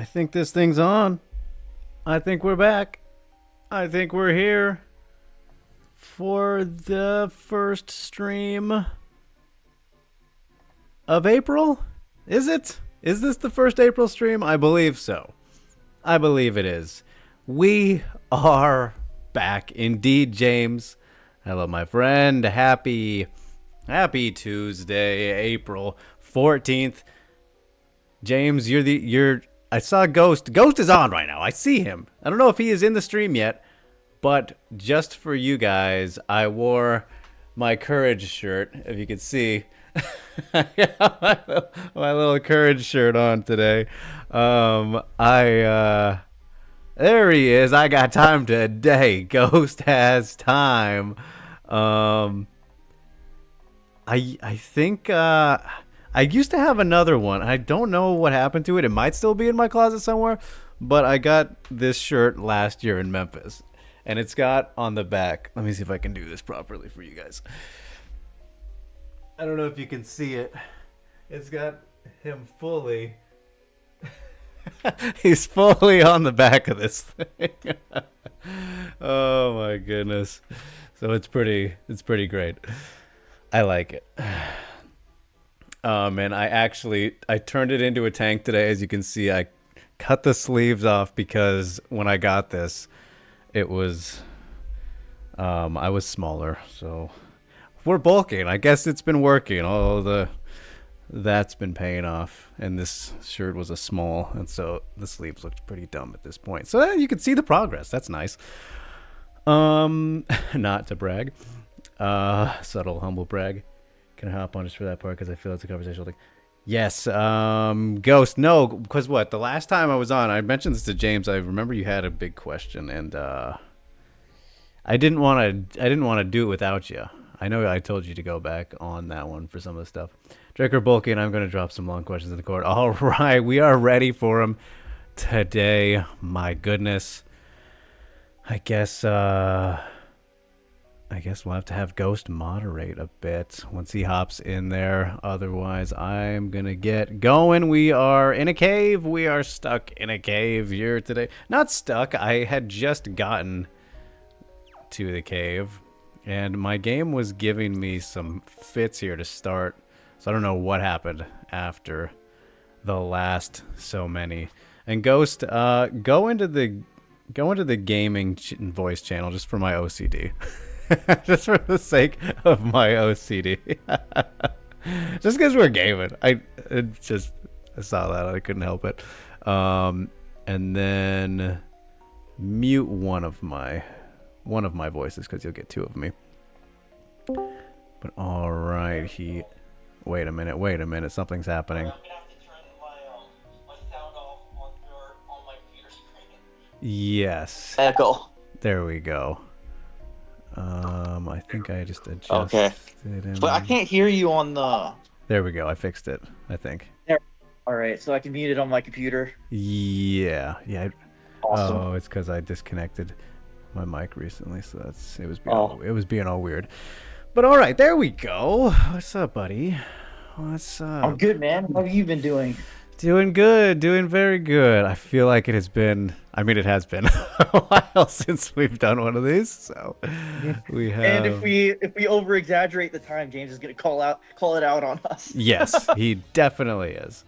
I think this thing's on. I think we're back. I think we're here for the first stream of April. Is it? Is this the first April stream? I believe so. I believe it is. We are back indeed, James. Hello, my friend. Happy Tuesday, April 14th. James, I saw Ghost. Ghost is on right now. I see him. I don't know if he is in the stream yet, but just for you guys, I wore my Courage shirt, if you could see. my little Courage shirt on today. There he is. I got time today. Ghost has time. I think I used to have another one. I don't know what happened to it. It might still be in my closet somewhere, but I got this shirt last year in Memphis, and it's got on the back. Let me see if I can do this properly for you guys. I don't know if you can see it. It's got him fully. He's fully on the back of this thing. Oh my goodness. So it's pretty great. I like it. And I turned it into a tank today. As you can see, I cut the sleeves off because when I got this, it was, I was smaller. So we're bulking. I guess it's been working. That's been paying off. And this shirt was a small. And so the sleeves looked pretty dumb at this point. So you can see the progress. That's nice. Not to brag. Subtle, humble brag. Can I hop on just for that part because I feel it's a conversational thing? Yes. Ghost. No, because what? The last time I was on, I mentioned this to James. I remember you had a big question, and I didn't want to do it without you. I know I told you to go back on that one for some of the stuff. Draker Bulky, and I'm going to drop some long questions in the court. All right, we are ready for him today. My goodness. I guess we'll have to have Ghost moderate a bit once he hops in there. Otherwise, I'm going to get going. We are in a cave. We are stuck in a cave here today. Not stuck. I had just gotten to the cave, and my game was giving me some fits here to start. So I don't know what happened after the last so many. And Ghost, go into the gaming voice channel just for my OCD. Just for the sake of my OCD. Just because we're gaming. I saw that. I couldn't help it. And then mute one of my voices because you'll get two of me. But all right, wait a minute. Something's happening. I'm gonna have to turn my sound off on my computer screen. Yes. Echo. There we go. I think I just adjusted. Okay. But I can't hear you on the. There we go. I fixed it, I think. There. All right, so I can mute it on my computer. Yeah. Awesome. Oh, it's because I disconnected my mic recently, so it was being all weird. But all right, there we go. What's up, buddy? What's up? I'm good, man. How have you been doing? Doing good, doing very good. I feel like it has been a while since we've done one of these, so we have. And if we over exaggerate the time, James is gonna call it out on us. Yes, he definitely is.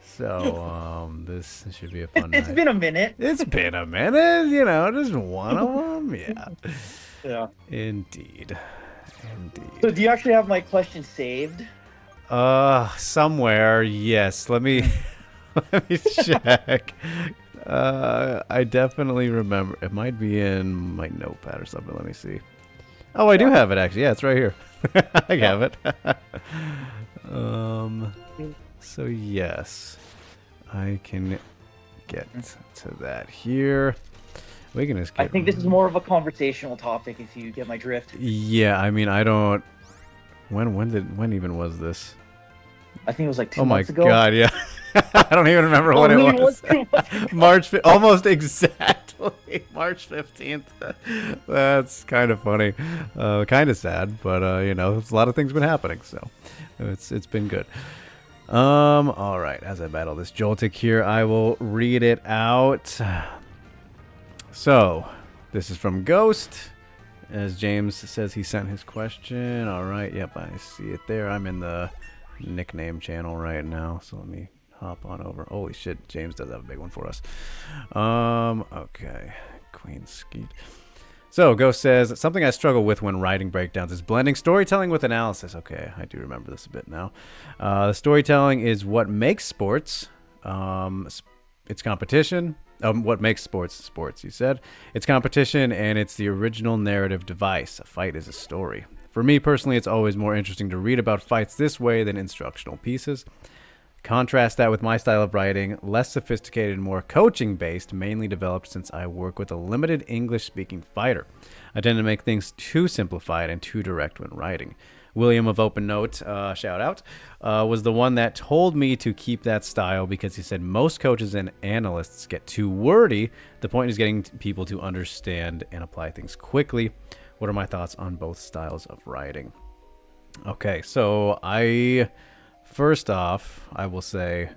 So this should be a fun It's night. been a minute. It's been a minute, just one of them. Yeah. Yeah. Indeed. So do you actually have my question saved? Somewhere, yes. Let me check. I definitely remember. It might be in my notepad or something. Let me see. Oh, I do have it actually. Yeah, it's right here. I have it. So yes, I can get to that here. We can just get. I think this is more of a conversational topic if you get my drift. Yeah, I mean, I don't. When even was this? I think it was like 2 months ago. Oh my god, yeah. I don't even remember what it was. March, almost exactly March 15th. That's kind of funny, kind of sad, but there's a lot of things been happening, so it's been good. All right. As I battle this Joltik here, I will read it out. So, this is from Ghost. As James says, he sent his question. All right. Yep, I see it there. I'm in the nickname channel right now, so let me hop on over. Holy shit, James does have a big one for us. Okay. Queen Skeet. So, Ghost says, something I struggle with when writing breakdowns is blending storytelling with analysis. Okay, I do remember this a bit now. The storytelling is what makes sports. It's competition. What makes sports, you said. It's competition, and it's the original narrative device. A fight is a story. For me personally, it's always more interesting to read about fights this way than instructional pieces. Contrast that with my style of writing, less sophisticated and more coaching based, mainly developed since I work with a limited English speaking fighter. I tend to make things too simplified and too direct when writing. William of Open Note, shout out, was the one that told me to keep that style because he said most coaches and analysts get too wordy. The point is getting people to understand and apply things quickly. What are my thoughts on both styles of writing? Okay, so first off, I will say,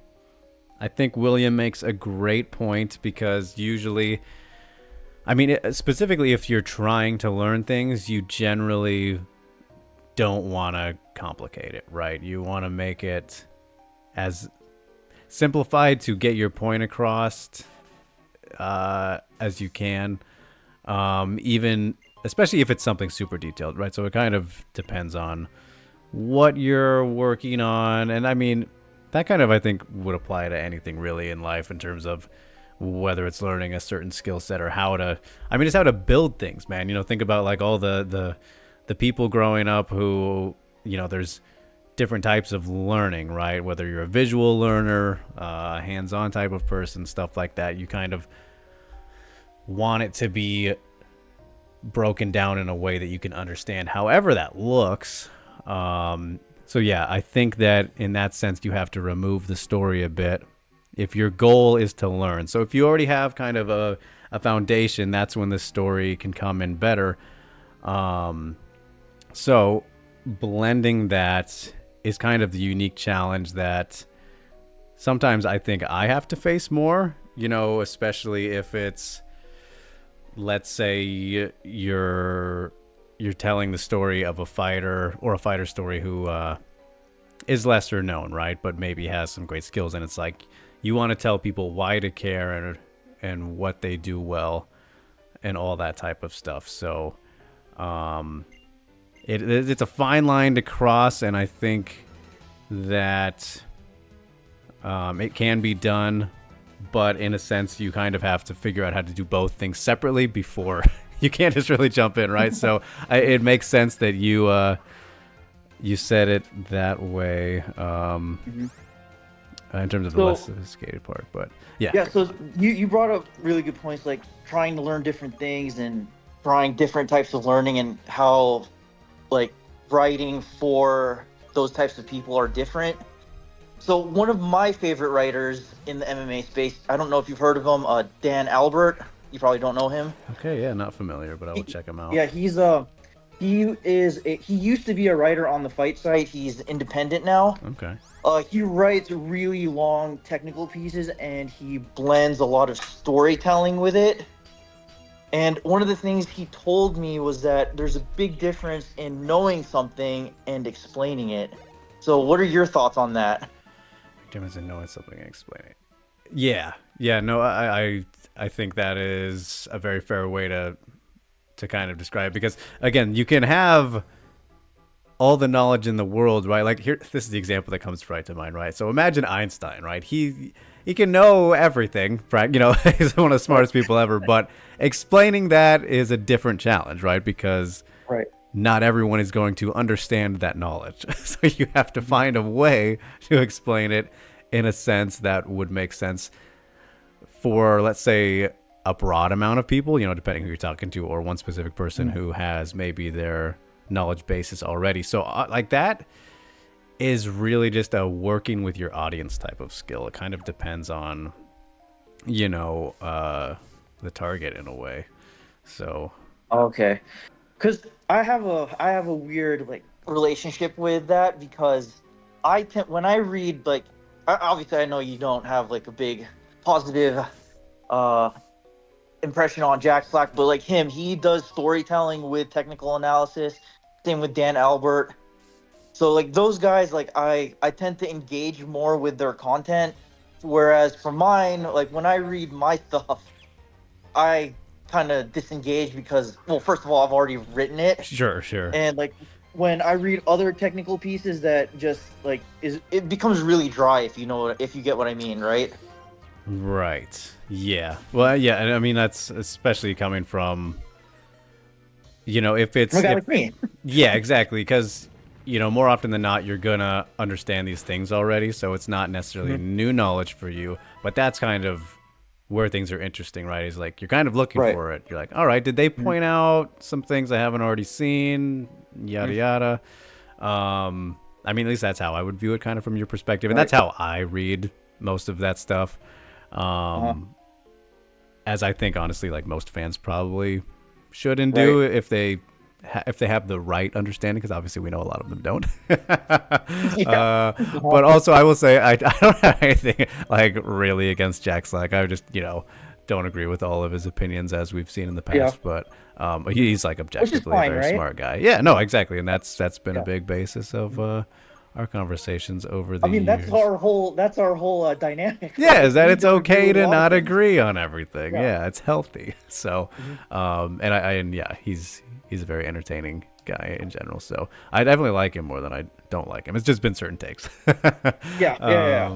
I think William makes a great point because usually, I mean, specifically if you're trying to learn things, you generally don't want to complicate it, right? You want to make it as simplified to get your point across as you can, even especially if it's something super detailed, right? So it kind of depends on what you're working on. And I mean, that kind of, I think, would apply to anything really in life in terms of whether it's learning a certain skill set or how to, I mean, it's how to build things, man. You know, think about like all the people growing up who, you know, there's different types of learning, right? Whether you're a visual learner, hands-on type of person, stuff like that, you kind of want it to be broken down in a way that you can understand however that looks. So yeah, I think that in that sense, you have to remove the story a bit if your goal is to learn. So if you already have kind of a foundation, that's when the story can come in better. So blending that is kind of the unique challenge that sometimes I think I have to face more, you know, especially if it's, let's say you're telling the story of a fighter or a fighter story who is lesser known, right? But maybe has some great skills. And it's like you want to tell people why to care and what they do well and all that type of stuff. So it's a fine line to cross. And I think that it can be done. But in a sense, you kind of have to figure out how to do both things separately before you can't just really jump in, right? So it makes sense that you said it that way in terms of the less sophisticated part. But yeah. Yeah, so you brought up really good points, like trying to learn different things and trying different types of learning and how like writing for those types of people are different. So one of my favorite writers in the MMA space, I don't know if you've heard of him, Dan Albert. You probably don't know him. Okay, yeah, not familiar, but I will check him out. Yeah, he used to be a writer on the fight site. He's independent now. Okay. He writes really long technical pieces and he blends a lot of storytelling with it. And one of the things he told me was that there's a big difference in knowing something and explaining it. So what are your thoughts on that? Difference in knowing something and explaining it. Yeah, no, I think that is a very fair way to kind of describe it, because again, you can have all the knowledge in the world, right? Like here, this is the example that comes right to mind, right? So imagine Einstein, right? He can know everything, right? You know, he's one of the smartest people ever, but explaining that is a different challenge, right? Because not everyone is going to understand that knowledge. So you have to find a way to explain it in a sense that would make sense for, let's say, a broad amount of people, you know, depending who you're talking to, or one specific person who has maybe their knowledge basis already. So like that is really just a working with your audience type of skill. It kind of depends on, you know, the target in a way. So okay, because I have a weird like relationship with that, because when I read, like, obviously I know you don't have like a big positive uh impression on Jack Slack, but like him, he does storytelling with technical analysis. Same with Dan Albert. So like those guys, like I tend to engage more with their content, whereas for mine, like when I read my stuff, I kind of disengage because, well, first of all, I've already written it, Sure, sure. and like when I read other technical pieces, that just like it becomes really dry, if you get what I mean, right? Right. Yeah. Well, yeah, and I mean that's especially coming from, if it's From a guy if, like me. yeah, exactly, because more often than not you're gonna understand these things already, so it's not necessarily new knowledge for you, but that's kind of where things are interesting, right? Is like you're kind of looking Right. for it. You're like, all right, did they point out some things I haven't already seen? Yada yada. I mean, at least that's how I would view it, kind of from your perspective, and Right. that's how I read most of that stuff. As I think, honestly, like most fans probably should and do if they have the right understanding, because obviously we know a lot of them don't. Yeah. But also, I will say I don't have anything like really against Jack Slack. I just don't agree with all of his opinions, as we've seen in the past. Yeah. But he's like objectively fine, a very right? smart guy. Yeah, no, exactly, and that's been a Yeah. big basis of our conversations over the I mean, years. that's our whole dynamic. Yeah, right? is that We it's don't agree okay with a to lot of not things. agree on everything. Yeah. Yeah, it's healthy. So, and yeah, he's a very entertaining guy in general. So I definitely like him more than I don't like him. It's just been certain takes. Yeah.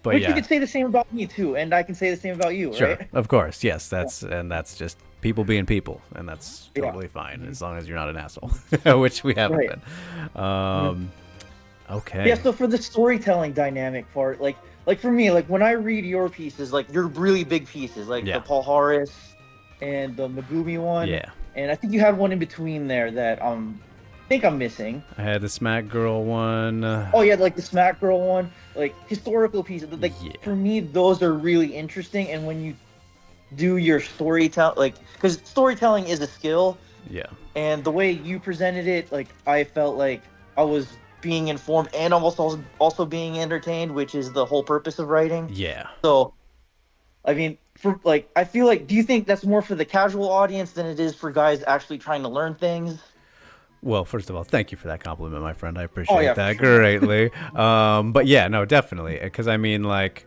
But Which yeah, you could say the same about me too, and I can say the same about you, sure, right? of course, yes. That's just people being people, and that's Yeah. totally fine as long as you're not an asshole, which we haven't Right. been. Okay. Yeah, so for the storytelling dynamic part, like for me, like when I read your pieces, like your really big pieces, like Yeah. the Paul Harris and the Megumi one, Yeah. and I think you had one in between there that I think I'm missing. I had the Smack Girl one. Oh yeah, like the Smack Girl one, like historical pieces. Like Yeah. for me, those are really interesting. And when you do your storytelling, like because storytelling is a skill, Yeah. and the way you presented it, like I felt like I was being informed and almost also being entertained, which is the whole purpose of writing. Yeah. So, I mean, for like, I feel like, do you think that's more for the casual audience than it is for guys actually trying to learn things? Well, first of all, thank you for that compliment, my friend. I appreciate yeah, that for sure. greatly. But yeah, no, definitely. Because I mean, like,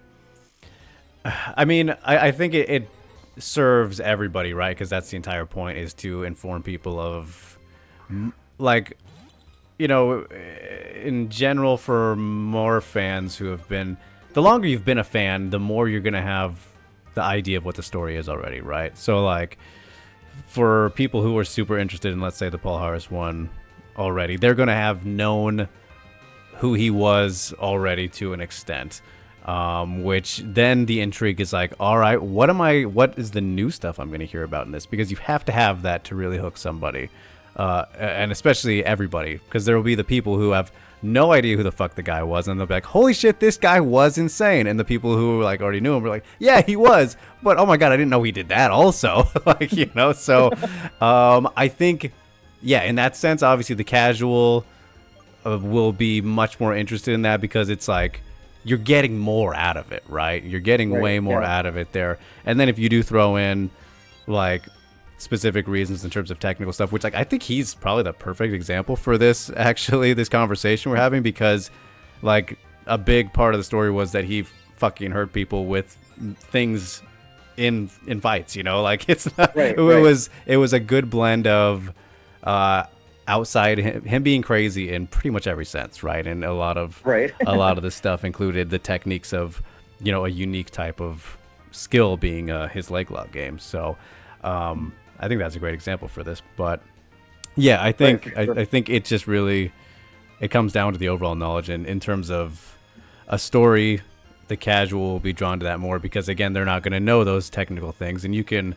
I think it serves everybody, right? Because that's the entire point, is to inform people of, like, in general, for more fans who have been, the longer you've been a fan, the more you're going to have the idea of what the story is already, right? So, like, for people who are super interested in, let's say, the Paul Harris one already, they're going to have known who he was already to an extent, which then the intrigue is like, all right, what is the new stuff I'm going to hear about in this? Because you have to have that to really hook somebody, and especially everybody, because there will be the people who have no idea who the fuck the guy was, and they'll be like, holy shit, this guy was insane. And the people who like already knew him were like, yeah, he was, but oh my god, I didn't know he did that also. Like, so I think, yeah, in that sense, obviously the casual will be much more interested in that, because it's like you're getting more out of it, right? You're getting Right, way more yeah. out of it there. And then if you do throw in like specific reasons in terms of technical stuff, which, like, I think he's probably the perfect example for this, actually, this conversation we're having, because like a big part of the story was that he fucking hurt people with things in fights, like it's not, Right, it was a good blend of outside him being crazy in pretty much every sense, right? And a lot of Right. a lot of the stuff included the techniques of a unique type of skill, being his leg lock game. So I think that's a great example for this. But yeah, I think Right, for sure. I think it just really, it comes down to the overall knowledge, and in terms of a story, the casual will be drawn to that more, because again, they're not going to know those technical things, and you can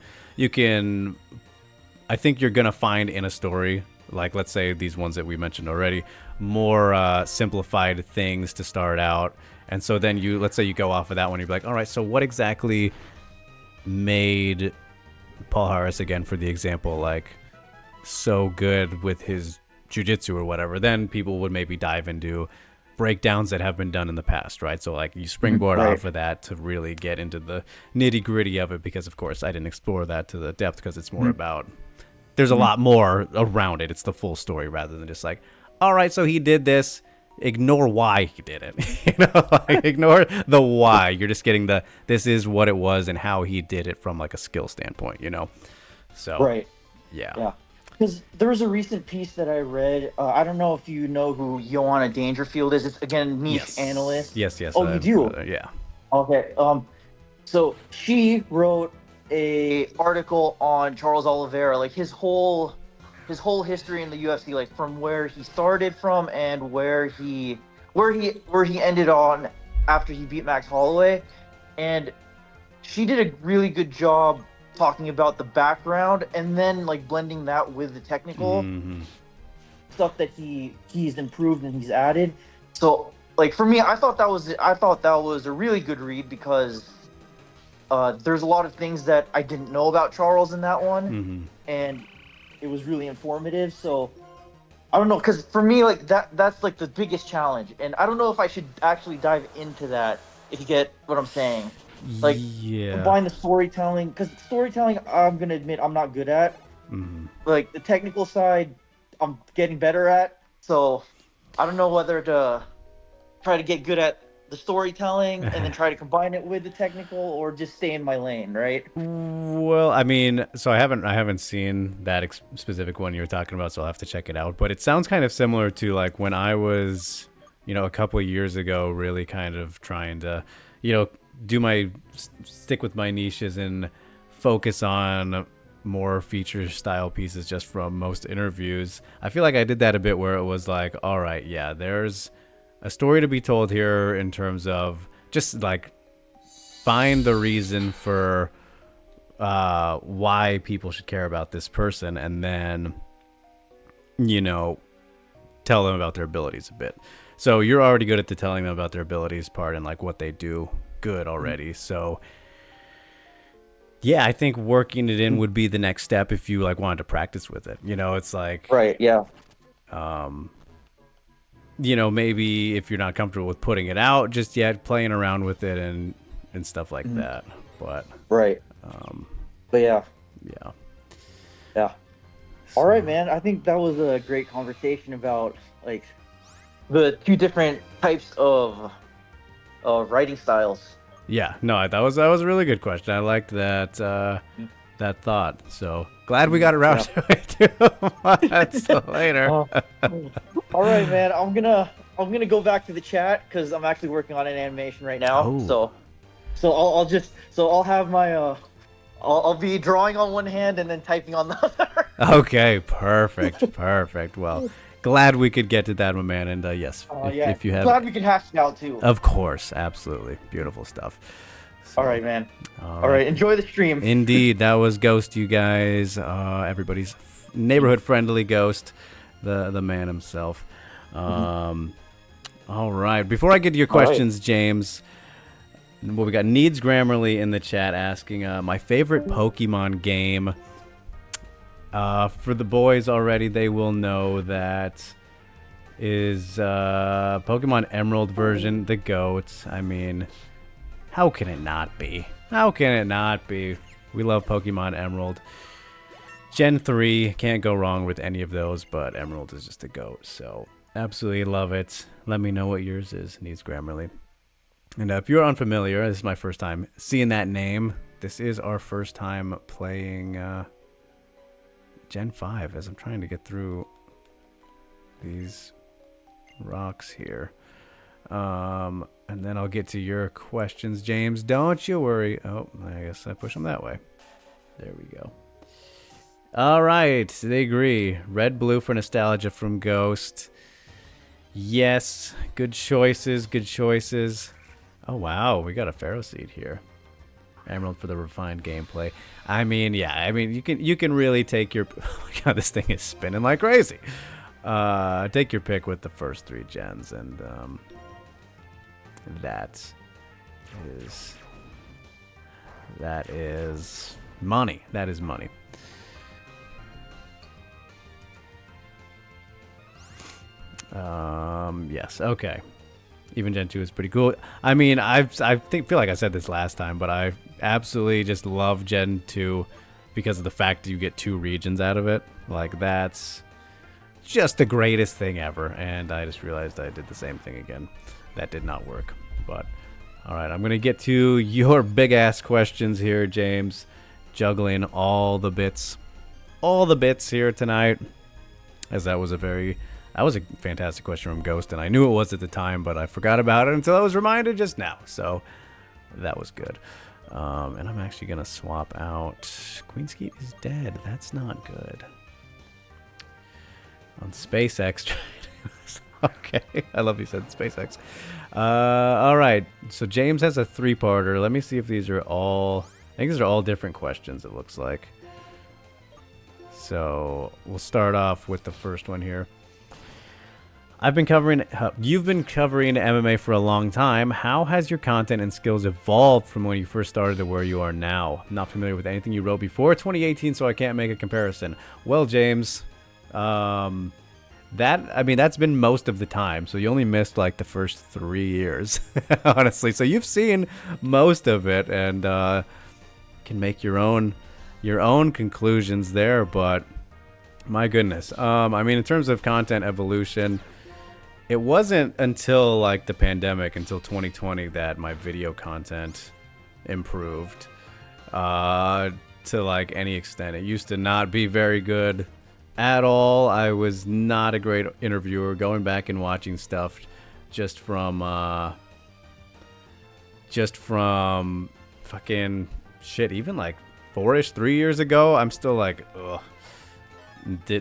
I think you're going to find in a story, like let's say these ones that we mentioned already, more simplified things to start out. And so then let's say you go off of that one, you're like, all right, so what exactly made Paul Harris, again for the example, like so good with his jiu-jitsu or whatever? Then people would maybe dive into breakdowns that have been done in the past, right? So like you springboard Right. off of that to really get into the nitty gritty of it, because of course I didn't explore that to the depth, because it's more about, there's a lot more around it. It's the full story rather than just like, all right, so he did this. Ignore why he did it. Like, ignore the why. You're just getting the, this is what it was and how he did it from like a skill standpoint, So Right. yeah. Yeah. Because there was a recent piece that I read. I don't know if you know who Joanna Dangerfield is. It's again niche analyst. Yes. Oh, you do? Yeah. Okay. So she wrote a article on Charles Oliveira, like his whole history in the UFC, like from where he started from and where he ended on after he beat Max Holloway, and she did a really good job talking about the background and then like blending that with the technical stuff that he's improved and he's added. So like for me, I thought that was a really good read, because there's a lot of things that I didn't know about Charles in that one, and it was really informative. So I don't know, because for me, like that's like the biggest challenge, and I don't know if I should actually dive into that, if you get what I'm saying. Like, combine the storytelling, because storytelling, I'm gonna admit I'm not good at. Like the technical side, I'm getting better at. So I don't know whether to try to get good at the storytelling and then try to combine it with the technical, or just stay in my lane, right? Well, I mean, so I haven't seen that specific one you were talking about, so I'll have to check it out. But it sounds kind of similar to like when I was, a couple of years ago, really kind of trying to, stick with my niches and focus on more feature style pieces just from most interviews. I feel like I did that a bit, where it was like, all right, yeah, there's a story to be told here in terms of just like find the reason for why people should care about this person, and then tell them about their abilities a bit. So you're already good at the telling them about their abilities part and like what they do good already. So yeah, I think working it in would be the next step if you like wanted to practice with it. It's like, right, yeah. Maybe if you're not comfortable with putting it out just yet, playing around with it and stuff like that. But right. But yeah. So, all right, man. I think that was a great conversation about like the two different types of writing styles. Yeah, no, that was a really good question. I liked that that thought. So glad we got around to it too. So later. All right, man. I'm gonna go back to the chat because I'm actually working on an animation right now. Oh. So I'll have my I'll be drawing on one hand and then typing on the other. Okay, perfect. Well, glad we could get to that, my man. And yes, if you have, glad we could hash it out too. Of course, absolutely, beautiful stuff. So, all right, man. All right, enjoy the stream. Indeed, that was Ghost, you guys. Everybody's neighborhood friendly Ghost, the man himself. All right, before I get to your questions, James. Well, we got Needs Grammarly in the chat asking my favorite Pokemon game. For the boys already, they will know that is Pokemon Emerald version, the GOAT. I mean, how can it not be? How can it not be? We love Pokemon Emerald. Gen 3, can't go wrong with any of those, but Emerald is just a GOAT. So, absolutely love it. Let me know what yours is, Needs Grammarly. And if you're unfamiliar, this is my first time seeing that name. This is our first time playing Gen 5 as I'm trying to get through these rocks here. And then I'll get to your questions, James. Don't you worry. Oh, I guess I push them that way. There we go. All right, they agree. Red, blue for nostalgia from Ghost. Yes, good choices, good choices. Oh, wow, we got a Pharaoh Seed here. Emerald for the refined gameplay. I mean, yeah, I mean, you can really take your... God, this thing is spinning like crazy. Take your pick with the first 3 gens, and that is money. That is money. Yes, okay. Even Gen 2 is pretty cool. I mean, feel like I said this last time, but I absolutely just love Gen 2 because of the fact that you get 2 regions out of it. Like, that's just the greatest thing ever. And I just realized I did the same thing again. That did not work. But, all right, I'm going to get to your big-ass questions here, James. Juggling all the bits here tonight. As that was a fantastic question from Ghost, and I knew it was at the time, but I forgot about it until I was reminded just now. So that was good. And I'm actually going to swap out... Queen Skeet is dead. That's not good. On SpaceX. Okay. I love you said SpaceX. All right. So James has a 3-parter. Let me see if these are all... I think these are all different questions, it looks like. So we'll start off with the first one here. You've been covering MMA for a long time. How has your content and skills evolved from when you first started to where you are now? I'm not familiar with anything you wrote before 2018, so I can't make a comparison. Well, James, that's been most of the time. So you only missed like the first 3 years, honestly. So you've seen most of it, and can make your own conclusions there. But my goodness, I mean, in terms of content evolution. It wasn't until like the pandemic, until 2020, that my video content improved to like any extent. It used to not be very good at all. I was not a great interviewer. Going back and watching stuff just from fucking shit, even like 3 years ago, I'm still like, ugh,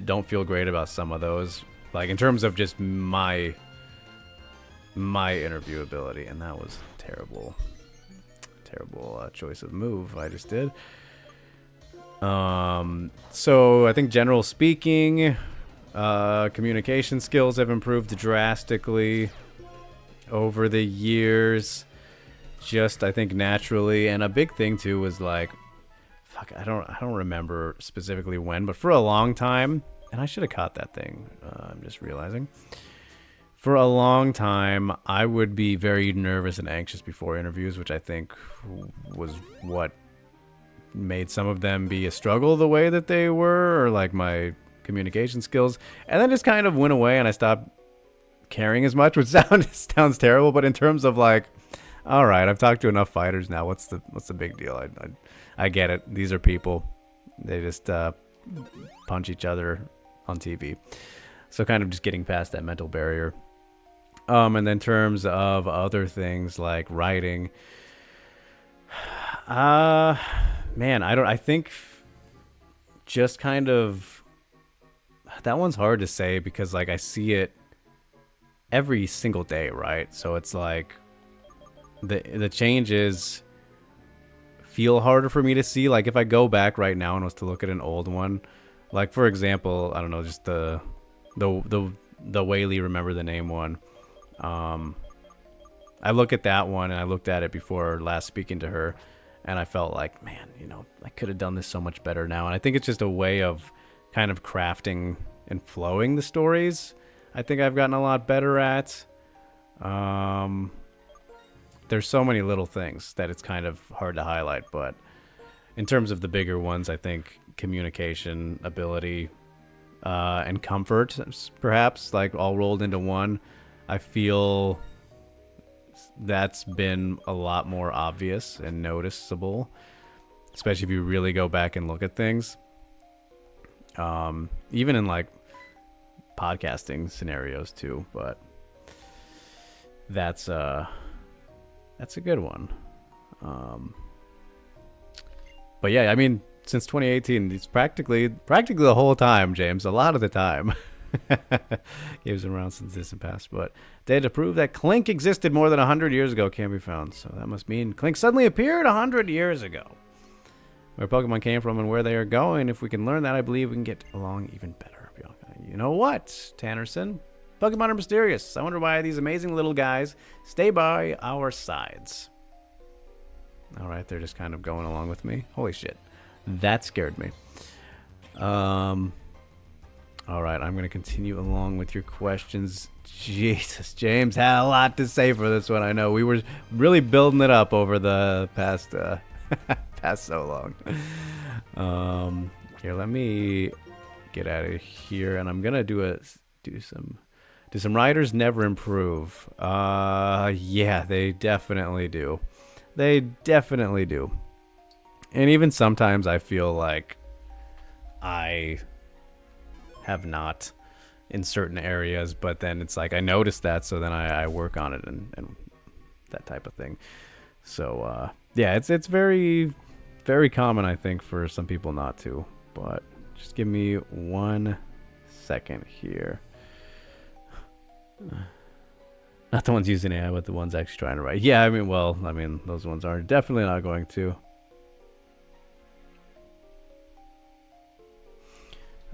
don't feel great about some of those. Like, in terms of just my interview ability, and that was terrible choice of move I just did. So I think general speaking, communication skills have improved drastically over the years, just I think naturally. And a big thing too was like, fuck, I don't remember specifically when, but for a long time. And I should have caught that thing. I'm just realizing. For a long time, I would be very nervous and anxious before interviews, which I think was what made some of them be a struggle the way that they were, or like my communication skills. And then just kind of went away, and I stopped caring as much, which sounds terrible. But in terms of like, all right, I've talked to enough fighters now. What's the big deal? I get it. These are people. They just punch each other on TV. So kind of just getting past that mental barrier. And then in terms of other things like writing, man, I think just kind of, that one's hard to say because like I see it every single day, right? So it's like the changes feel harder for me to see. Like if I go back right now and was to look at an old one, like for example, I don't know, just the Whaley Remember the Name one. I look at that one, and I looked at it before last speaking to her, and I felt like, man, I could have done this so much better now. And I think it's just a way of kind of crafting and flowing the stories. I think I've gotten a lot better at. There's so many little things that it's kind of hard to highlight, but in terms of the bigger ones, I think communication ability and comfort, perhaps, like all rolled into one. I feel that's been a lot more obvious and noticeable, especially if you really go back and look at things. Even in like podcasting scenarios too, but that's a good one. But yeah, I mean, since 2018, it's practically the whole time, James, a lot of the time. Games been around since distant past, but data to prove that Clink existed more than 100 years ago can be found. So that must mean Clink suddenly appeared 100 years ago. Where Pokemon came from and where they are going, if we can learn that, I believe we can get along even better. You know what, Tannerson? Pokemon are mysterious. I wonder why these amazing little guys stay by our sides. All right, they're just kind of going along with me. Holy shit. That scared me. All right, I'm going to continue along with your questions, Jesus, James had a lot to say for this one. I know we were really building it up over the past past so long. Here, let me get out of here, and I'm gonna do some writers never improve. Yeah, they definitely do. They definitely do. And even sometimes I feel like I have not in certain areas, but then it's like I notice that, so then I work on it and that type of thing. So yeah, it's very, very common, I think, for some people not to. But just give me 1 second here. Not the ones using AI, but the ones actually trying to write. Yeah, I mean, those ones are definitely not going to.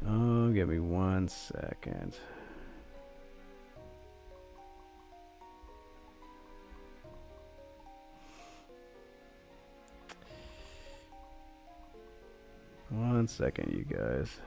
Oh, give me 1 second. One second, you guys.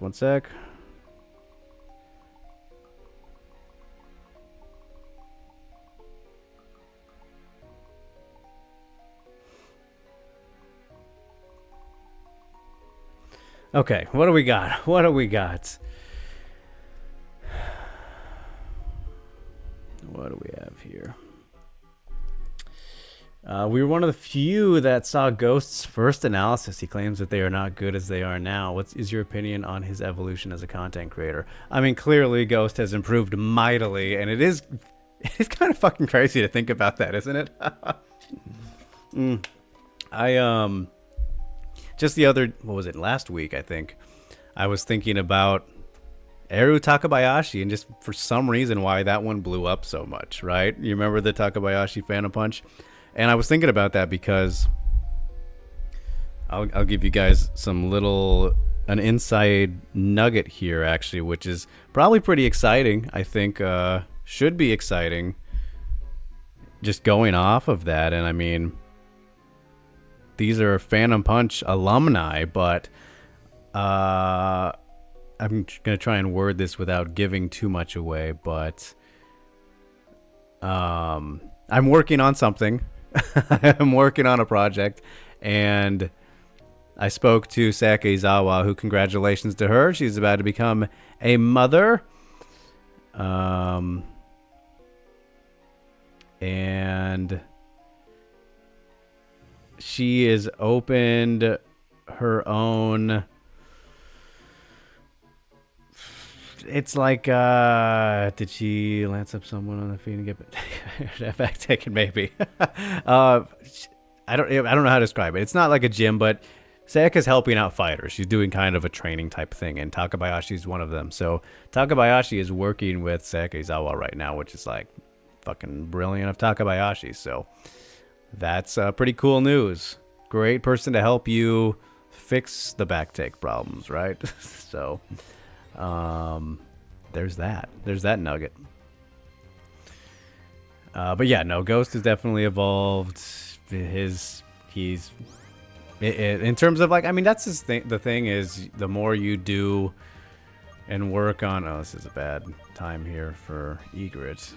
One sec. Okay, what do we got? What do we got? What do we have here? We were one of the few that saw Ghost's first analysis. He claims that they are not good as they are now. What is your opinion on his evolution as a content creator? I mean, clearly Ghost has improved mightily, and it's kind of fucking crazy to think about that, isn't it? Just the other, what was it, last week, I think, I was thinking about Eru Takabayashi, and just for some reason why that one blew up so much, right? You remember the Takabayashi Phantom Punch? And I was thinking about that because I'll give you guys an inside nugget here, actually, which is probably pretty exciting. I think should be exciting just going off of that. And I mean, these are Phantom Punch alumni, but I'm going to try and word this without giving too much away, but I'm working on something. I'm working on a project, and I spoke to Sayaka Izawa, who, congratulations to her. She's about to become a mother. And she has opened her own... It's like, did she lance up someone on the feet and get back taken? Maybe. I don't know how to describe it. It's not like a gym, but Sayaka's helping out fighters. She's doing kind of a training type thing, and Takabayashi is one of them. So Takabayashi is working with Sayaka Izawa right now, which is like fucking brilliant of Takabayashi. So that's pretty cool news. Great person to help you fix the back take problems, right? So there's that nugget. But yeah, no, Ghost has definitely evolved. He's in terms of, like, I mean, that's his thing. The thing is, the more you do and work on, oh, this is a bad time here for Egret.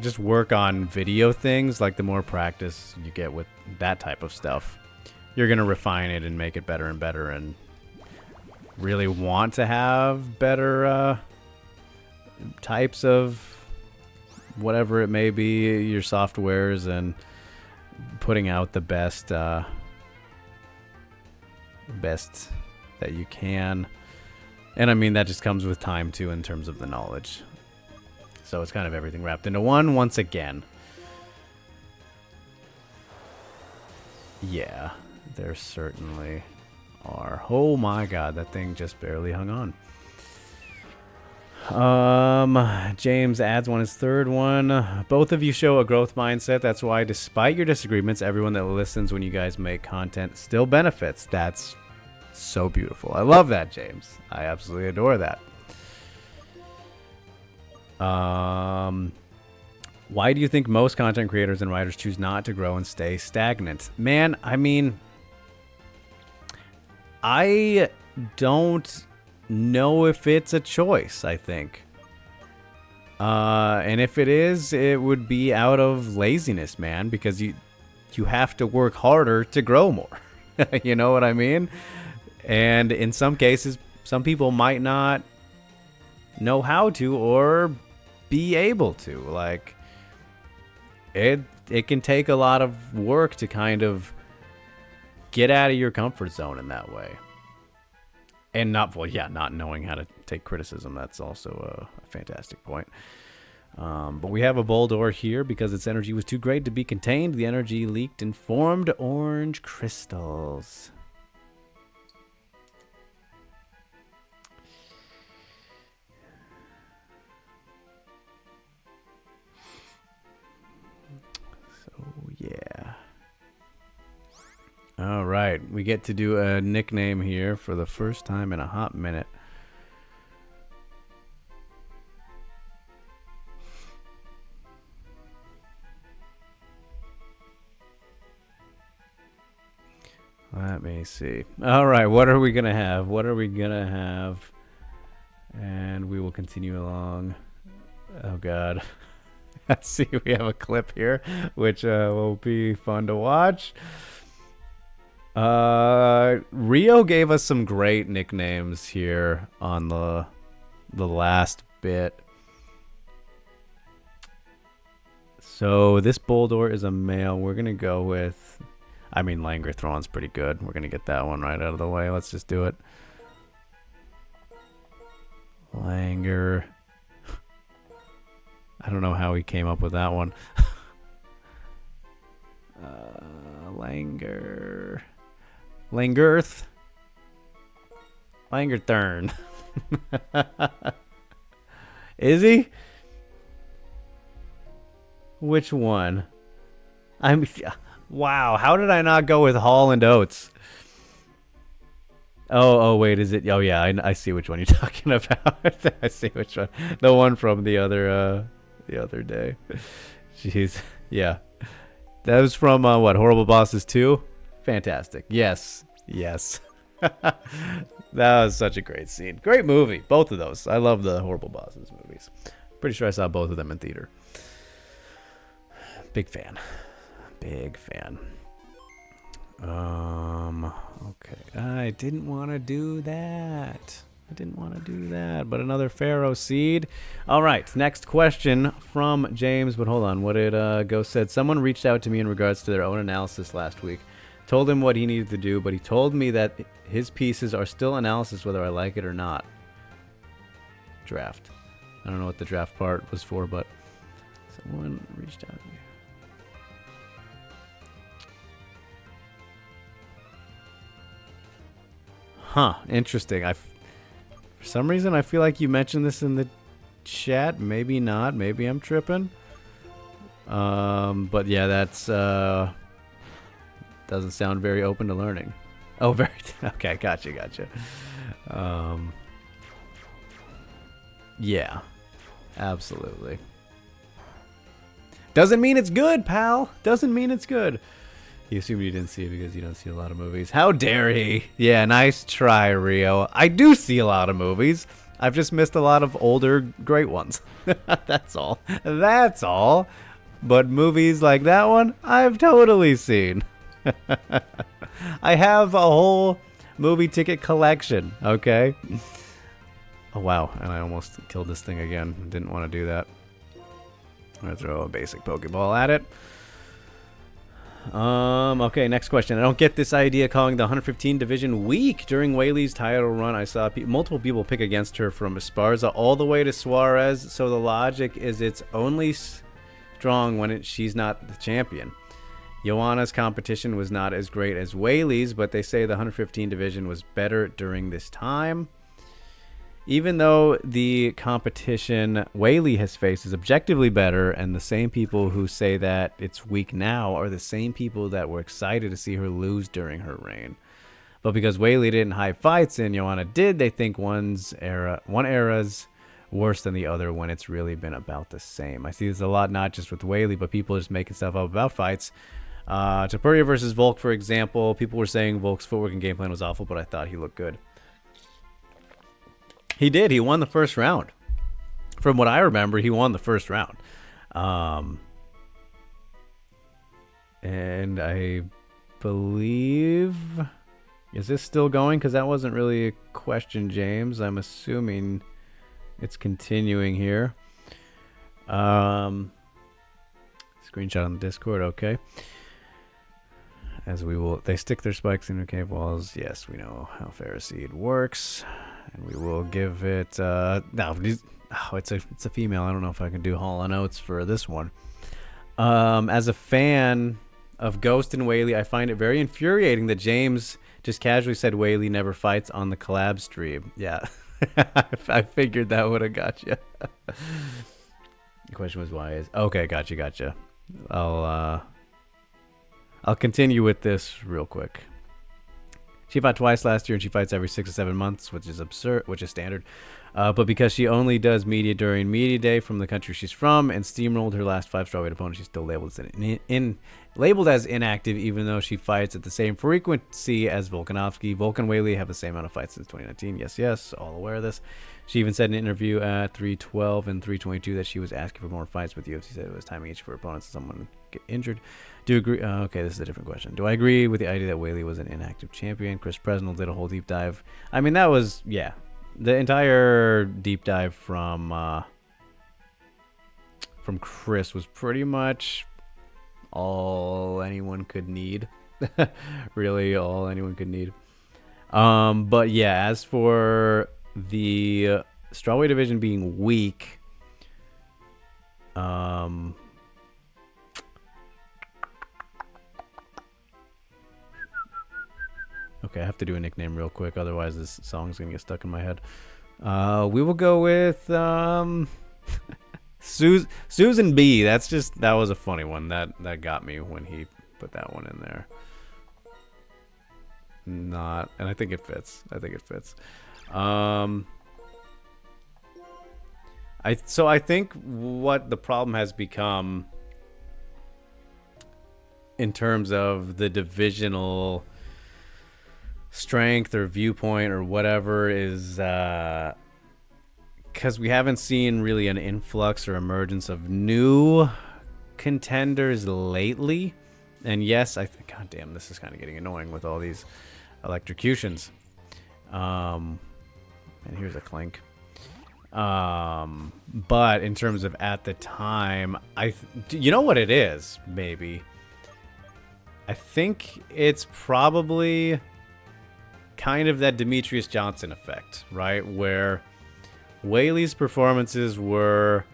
Just work on video things, like the more practice you get with that type of stuff, you're going to refine it and make it better and better, and really want to have better types of whatever it may be, your softwares, and putting out the best best that you can. And I mean, that just comes with time too, in terms of the knowledge. So it's kind of everything wrapped into one once again. Yeah, there certainly are. Oh my god, that thing just barely hung on. James adds his third one. Both of you show a growth mindset. That's why, despite your disagreements, everyone that listens when you guys make content still benefits. That's So beautiful. I love that, James. I absolutely adore that. Why do you think most content creators and writers choose not to grow and stay stagnant? Man, I mean, I don't know if it's a choice, I think. And if it is, it would be out of laziness, man, because you have to work harder to grow more. You know what I mean? And in some cases, some people might not know how to or be able to. Like, it can take a lot of work to kind of get out of your comfort zone in that way. And not knowing how to take criticism. That's also a fantastic point. But we have a Boldore here because its energy was too great to be contained. The energy leaked and formed orange crystals. So, yeah. All right. We get to do a nickname here for the first time in a hot minute. Let me see. All right, what are we going to have? And we will continue along. Oh, God. Let's see, we have a clip here, which will be fun to watch. Rio gave us some great nicknames here on the last bit. So this Boldore is a male. We're going to go with... I mean, Langerthron's pretty good. We're going to get that one right out of the way. Let's just do it. Langer. I don't know how he came up with that one. Langer. Langerth. Langerthurn. Is he? Which one? Wow, how did I not go with Holland Oates? Oh, wait, is it? Oh, yeah, I see which one you're talking about. I see which one. The one from the other day. Jeez, yeah. That was from, what, Horrible Bosses 2? Fantastic. Yes. That was such a great scene. Great movie, both of those. I love the Horrible Bosses movies. Pretty sure I saw both of them in theater. Big fan. Okay. I didn't want to do that. But another Pharaoh seed. All right. Next question from James. But hold on. What did Ghost said? Someone reached out to me in regards to their own analysis last week. Told him what he needed to do, but he told me that his pieces are still analysis whether I like it or not. Draft. I don't know what the draft part was for, but someone reached out to me. Huh, interesting. For some reason, I feel like you mentioned this in the chat. Maybe not. Maybe I'm tripping. But yeah, that's doesn't sound very open to learning. Oh, very. Okay, gotcha. Yeah, absolutely. Doesn't mean it's good, pal. Doesn't mean it's good. You assumed you didn't see it because you don't see a lot of movies. How dare he? Yeah, nice try, Rio. I do see a lot of movies. I've just missed a lot of older, great ones. That's all. But movies like that one, I've totally seen. I have a whole movie ticket collection, okay? Oh, wow. And I almost killed this thing again. Didn't want to do that. I'm going to throw a basic Pokeball at it. Okay, next question. I don't get this idea calling the 115 division weak. During Whaley's title run, I saw multiple people pick against her from Esparza all the way to Suarez, so the logic is it's only strong when she's not the champion. Joanna's competition was not as great as Whaley's, but they say the 115 division was better during this time. Even though the competition Whaley has faced is objectively better, and the same people who say that it's weak now are the same people that were excited to see her lose during her reign. But because Whaley didn't hide fights and Joanna did, they think one era's worse than the other when it's really been about the same. I see this a lot, not just with Whaley, but people just making stuff up about fights. Tapuria versus Volk, for example, people were saying Volk's footwork and game plan was awful, but I thought he looked good. He did. He won the first round. From what I remember, he won the first round. And I believe... Is this still going? Because that wasn't really a question, James. I'm assuming it's continuing here. Screenshot on the Discord, okay. As we will... They stick their spikes into cave walls. Yes, we know how Phariseed works. And we will give it... no, it's a female. I don't know if I can do Hall of Notes for this one. As a fan of Ghost and Whaley, I find it very infuriating that James just casually said Whaley never fights on the collab stream. Yeah, I figured that would have got you. The question was why is... Okay, gotcha. I'll continue with this real quick. She fought twice last year, and she fights every 6 to 7 months, which is absurd, which is standard. But because she only does media during media day from the country she's from and steamrolled her last 5 strawweight opponents, she's still labeled as inactive, even though she fights at the same frequency as Volkanovski. Volk and Whaley have the same amount of fights since 2019. Yes, all aware of this. She even said in an interview at 312 and 322 that she was asking for more fights with UFC. Said it was timing each of her opponents so someone get injured. Do you agree? Okay, this is a different question. Do I agree with the idea that Whaley was an inactive champion? Chris Presnell did a whole deep dive. I mean, that was, yeah. The entire deep dive from Chris was pretty much all anyone could need. Really, all anyone could need. But yeah, as for the strawweight division being weak, okay, I have to do a nickname real quick, otherwise this song's gonna get stuck in my head. We will go with Susan B. That was a funny one. That got me when he put that one in there. And I think it fits. I think what the problem has become in terms of the divisional strength or viewpoint or whatever is because we haven't seen really an influx or emergence of new contenders lately. And yes, I think, god damn, this is kind of getting annoying with all these electrocutions. And here's a clink. But in terms of at the time, you know what it is, maybe? I think it's probably kind of that Demetrius Johnson effect, right? Where Whaley's performances were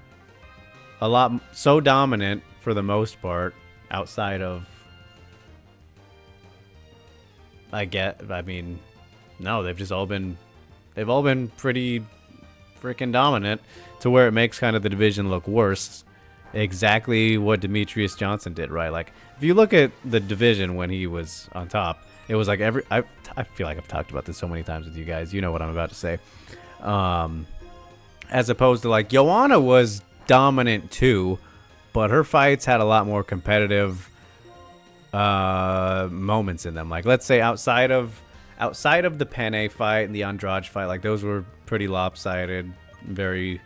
so dominant for the most part, outside of, no, they've all been pretty freaking dominant to where it makes kind of the division look worse. Exactly what Demetrius Johnson did, right? Like, if you look at the division when he was on top, it was like I feel like I've talked about this so many times with you guys. You know what I'm about to say. As opposed to, like, Joanna was dominant too, but her fights had a lot more competitive moments in them. Like, let's say outside of the Penne fight and the Andrade fight, like, those were pretty lopsided, very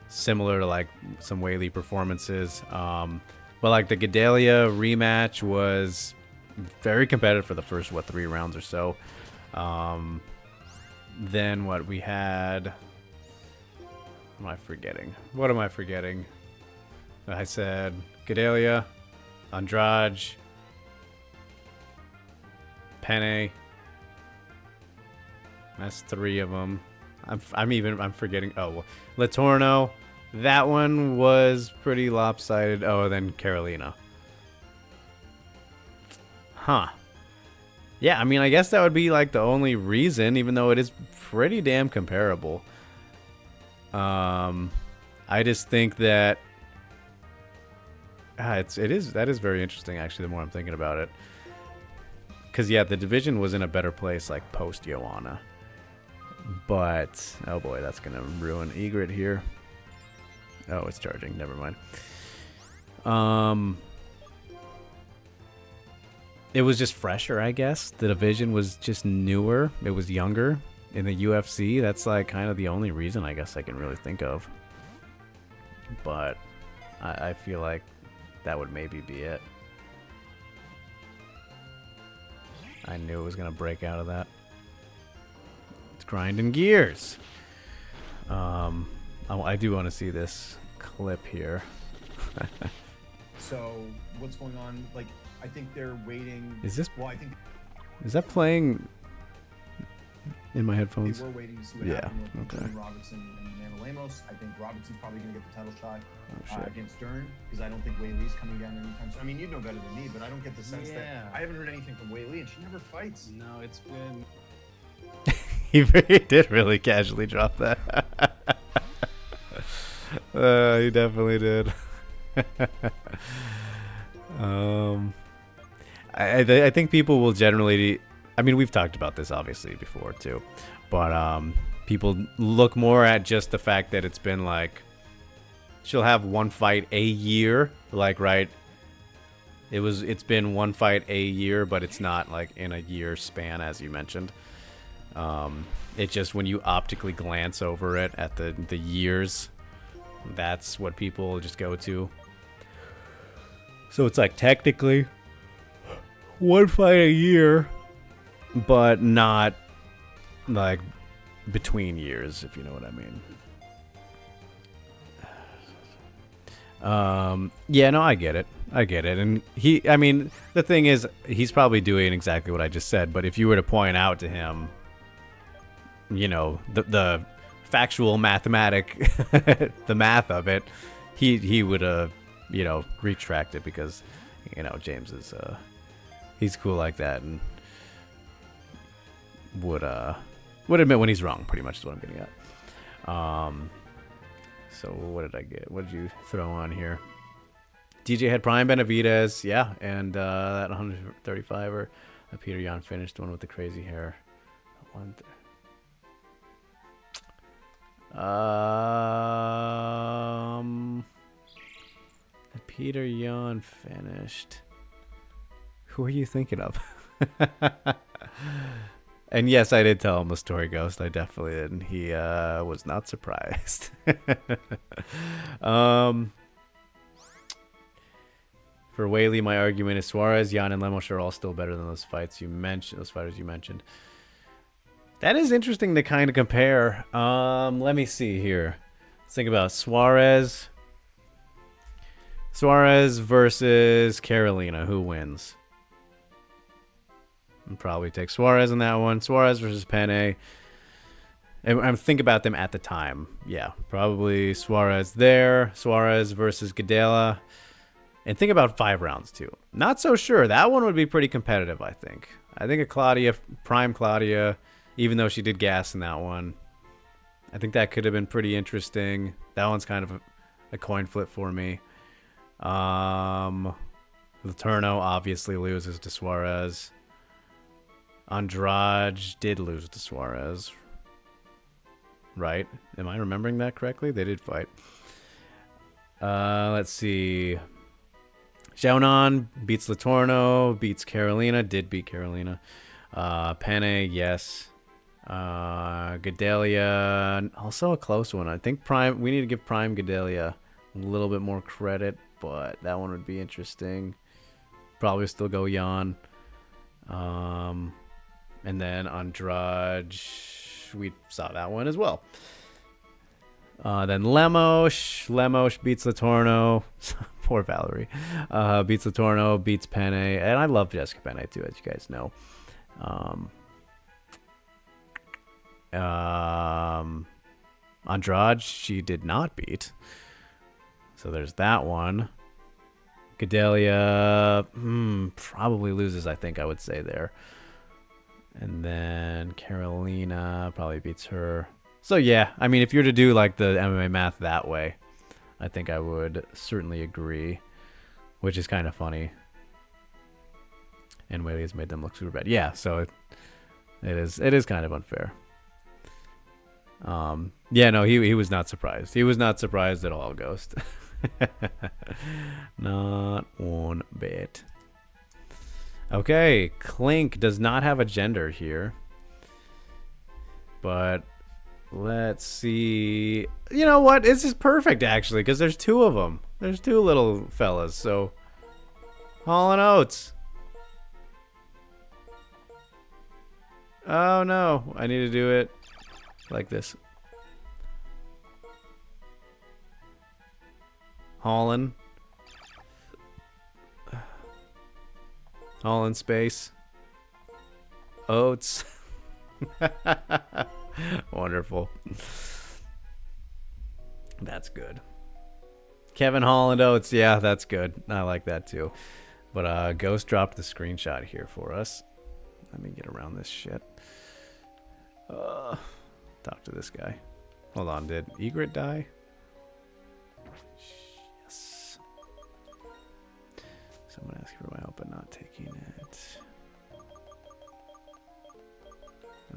similar to like some Whaley performances. But like the Gedalia rematch was very competitive for the first 3 rounds or so. Then what we had, what am I forgetting? I said Gedalia, Andrade, Penne. That's 3 of them. I'm forgetting. Oh, Latorno. That one was pretty lopsided. Oh, then Carolina. Huh. Yeah, I mean, I guess that would be like the only reason, even though it is pretty damn comparable. I just think that that is very interesting, actually, the more I'm thinking about it. because yeah, the division was in a better place like post Joanna. But oh boy, that's gonna ruin Egret here. Oh, it's charging. Never mind. It was just fresher, I guess. The division was just newer. It was younger. In the UFC, that's like kind of the only reason I guess I can really think of. But I feel like that would maybe be it. I knew it was gonna break out of that. It's grinding gears. I do want to see this clip here. So what's going on? Like, I think they're waiting. Is this? Well, I think Is that playing in my they headphones? were waiting to see what Yeah, happened with okay. Dern Robertson and Amanda Lemos. I think Robertson's probably going to get the title shot Oh, shit. against Dern, because I don't think Wei Lee's coming down anytime soon. I mean, you'd know better than me, but I don't get the sense Yeah. that I haven't heard anything from Wei Lee, and she never fights. No, it's been. He did really casually drop that. He definitely did. I think people will generally. I mean, we've talked about this obviously before too, but people look more at just the fact that it's been like she'll have one fight a year, like right. It's been one fight a year, but it's not like in a year span as you mentioned. It just when you optically glance over it at the years, that's what people just go to. So it's like technically one fight a year, but not like between years, if you know what I mean. Yeah, no, I get it. And I mean, the thing is, he's probably doing exactly what I just said, but if you were to point out to him, you know, the factual mathematic, the math of it, he would you know, retract it because, you know, James is he's cool like that and would admit when he's wrong, pretty much is what I'm getting at. So what did I get? What did you throw on here? DJ had Prime Benavidez, yeah, and that 135er, Peter Yan finished one with the crazy hair. The Peter Yan finished. Who are you thinking of? And yes, I did tell him the story, Ghost. I definitely did, and he was not surprised. For Whaley, my argument is Suarez, Yan, and Lemos are all still better than those fighters you mentioned. That is interesting to kind of compare. Let me see here. Let's think about Suarez versus Carolina. Who wins? I'll probably take Suarez in that one. Suarez versus Penne. And I'm thinking about them at the time. Yeah, probably Suarez there. Suarez versus Gadela. And think about 5 rounds, too. Not so sure. That one would be pretty competitive, I think. I think a Prime Claudia, even though she did gas in that one, I think that could have been pretty interesting. That one's kind of a coin flip for me. Letourneau obviously loses to Suarez. Andrade did lose to Suarez. Right? Am I remembering that correctly? They did fight. Let's see. Xiaonan beats Letourneau, beats Carolina, did beat Carolina. Penne, yes. Gadelia, also a close one. I think Prime. We need to give Prime Gadelia a little bit more credit, but that one would be interesting. Probably still go Jan. And then Andrade, we saw that one as well. Then Lemos beats Letourneau. Poor Valerie. Beats Letourneau, beats Penne. And I love Jessica Penne too, as you guys know. Andrade, she did not beat. So there's that one. Gadelia probably loses, I think I would say there. And then Carolina probably beats her. So yeah, I mean, if you're to do like the MMA math that way, I think I would certainly agree, which is kind of funny. and Whaley has made them look super bad. Yeah, so it is kind of unfair. Yeah, no, he was not surprised. He was not surprised at all, Ghost. Not one bit. Okay, Clink does not have a gender here. But let's see. You know what? This is perfect, actually, because there's two of them. There's two little fellas, so... Hall and Oates. Oh, no. I need to do it like this. Holland. Holland space. Oates. Wonderful. That's good. Kevin Holland Oates. Yeah, that's good. I like that too. But Ghost dropped the screenshot here for us. Let me get around this shit. Talk to this guy. Hold on, did Egret die? Yes. Someone asking for my help but not taking it.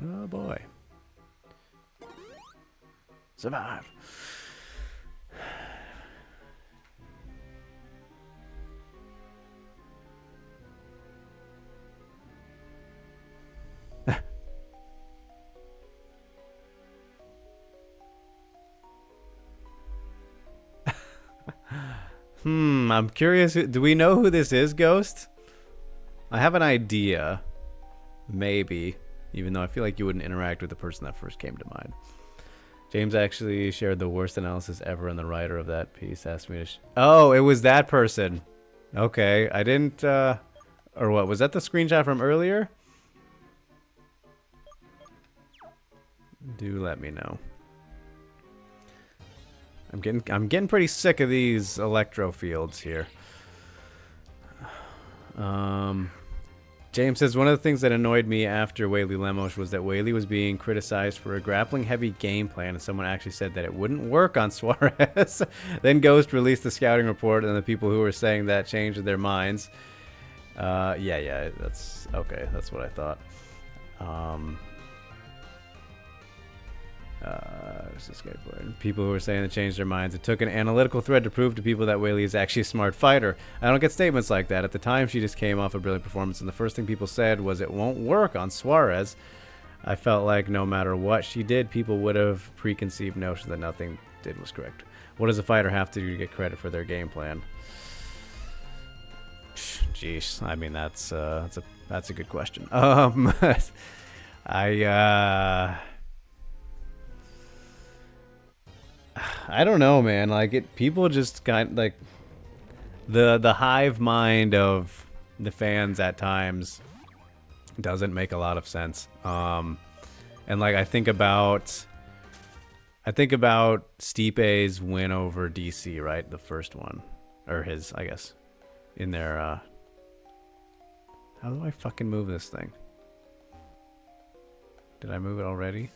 Oh boy. Survive. I'm curious. Do we know who this is, Ghost? I have an idea. Maybe. Even though I feel like you wouldn't interact with the person that first came to mind. James actually shared the worst analysis ever, and the writer of that piece asked me to... Oh, it was that person. Okay, I didn't... Or what? Was that the screenshot from earlier? Do let me know. I'm getting pretty sick of these electro fields here. James says, one of the things that annoyed me after Whaley Lemos was that Whaley was being criticized for a grappling-heavy game plan, and someone actually said that it wouldn't work on Suarez. Then Ghost released the scouting report, and the people who were saying that changed their minds. Yeah, that's... Okay, that's what I thought. People who were saying they changed their minds. It took an analytical thread to prove to people that Whaley is actually a smart fighter. I don't get statements like that. At the time, she just came off a brilliant performance, and the first thing people said was it won't work on Suarez. I felt like no matter what she did, people would have preconceived notions that nothing did was correct. What does a fighter have to do to get credit for their game plan? Jeez, I mean that's a good question. I don't know, man. Like people just kind of, like the hive mind of the fans at times doesn't make a lot of sense. And like I think about Stipe's win over DC, right? The first one, or his, I guess, in their. How do I fucking move this thing? Did I move it already?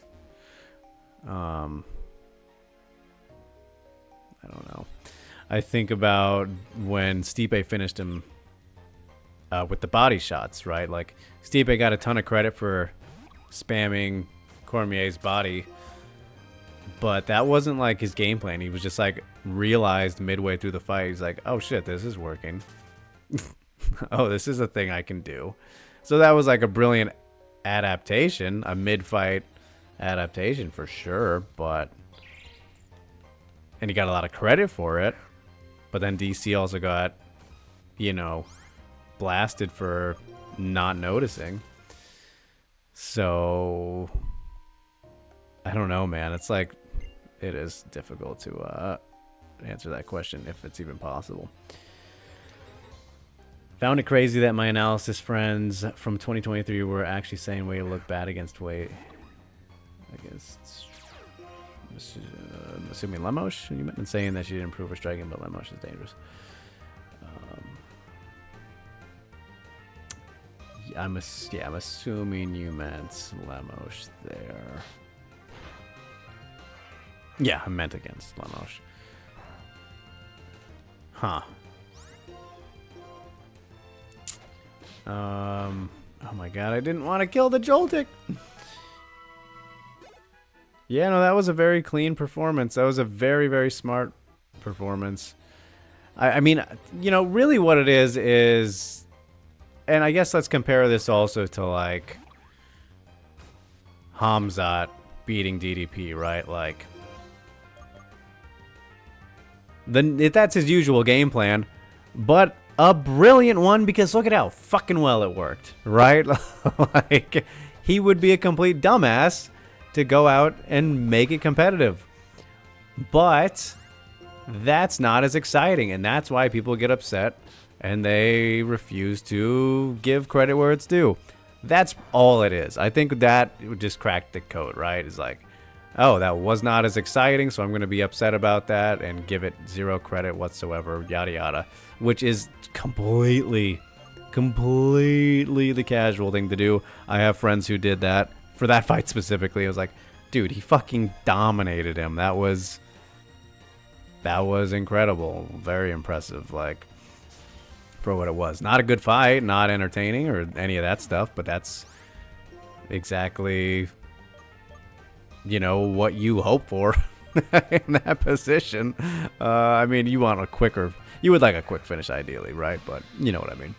I don't know. I think about when Stipe finished him with the body shots, right? Like, Stipe got a ton of credit for spamming Cormier's body, but that wasn't like his game plan. He was just like realized midway through the fight, he's like, oh shit, this is working. Oh, this is a thing I can do. So that was like a brilliant adaptation, a mid-fight adaptation for sure, but... And he got a lot of credit for it. But then DC also got, you know, blasted for not noticing. So, I don't know, man. It's like, it is difficult to answer that question, if it's even possible. Found it crazy that my analysis friends from 2023 were actually saying Wade looked bad against Wade. I'm assuming Lemos? You meant saying that she didn't improve her striking, but Lemos is dangerous. I'm assuming you meant Lemos there. Yeah, I meant against Lemos. Huh. Oh my god, I didn't want to kill the Joltik. Yeah, no, that was a very clean performance. That was a very, very smart performance. I mean, you know, really what it is, and I guess let's compare this also to, like, Hamzat beating DDP, right? Like, that's his usual game plan, but a brilliant one because look at how fucking well it worked, right? Like, he would be a complete dumbass to go out and make it competitive. But that's not as exciting, and that's why people get upset and they refuse to give credit where it's due. That's all it is. I think that would just crack the code, right? It's like, oh, that was not as exciting, so I'm going to be upset about that and give it zero credit whatsoever, yada yada, which is completely the casual thing to do. I have friends who did that for that fight specifically. I was like, dude, he fucking dominated him. That was incredible. Very impressive, like, for what it was. Not a good fight, not entertaining or any of that stuff, but that's exactly, you know, what you hope for in that position. I mean, you would like a quick finish ideally, right? But you know what I mean.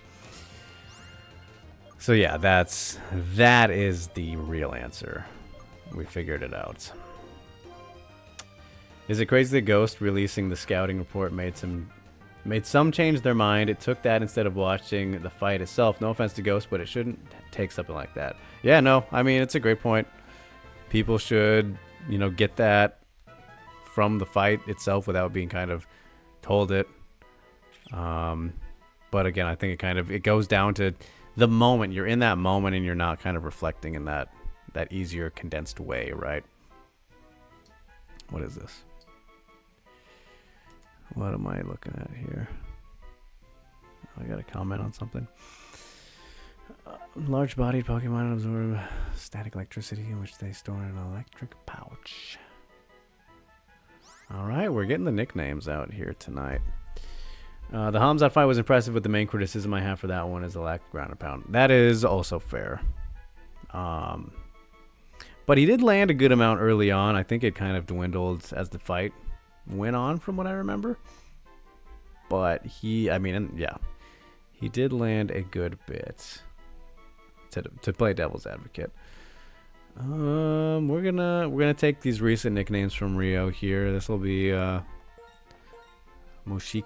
So yeah, that is the real answer. We figured it out. Is it crazy that Ghost releasing the scouting report made some change their mind? It took that instead of watching the fight itself. No offense to Ghost, but it shouldn't take something like that. Yeah, no, I mean, it's a great point. People should, you know, get that from the fight itself without being kind of told it. But again, I think it goes down to the moment. You're in that moment and you're not kind of reflecting in that easier, condensed way, right? What is this? What am I looking at here? I got a comment on something. Large-bodied Pokemon absorb static electricity, in which they store in an electric pouch. All right, we're getting the nicknames out here tonight. The Hamzat fight was impressive, but the main criticism I have for that one is the lack of ground and pound. That is also fair. But he did land a good amount early on. I think it kind of dwindled as the fight went on, from what I remember. But he did land a good bit to play devil's advocate. We're gonna take these recent nicknames from Rio here. This will be Mushihiko.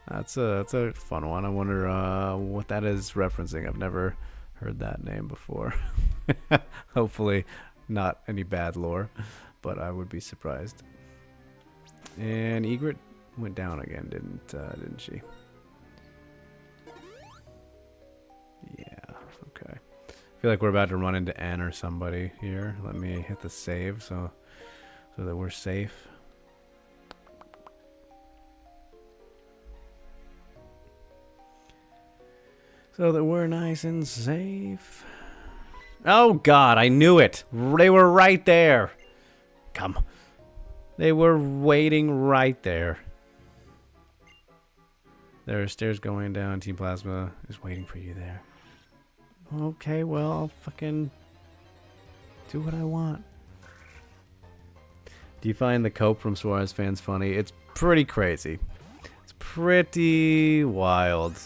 That's a fun one. I wonder what that is referencing. I've never heard that name before. Hopefully not any bad lore, but I would be surprised. And Egret went down again, didn't she? Yeah, okay. I feel like we're about to run into N or somebody here. Let me hit the save so that we're safe. So that we're nice and safe. Oh God, I knew it. They were right there. Come. They were waiting right there. There are stairs going down. Team Plasma is waiting for you there. Okay, well, I'll fucking do what I want. Do you find the cope from Suarez fans funny? It's pretty crazy. It's pretty wild.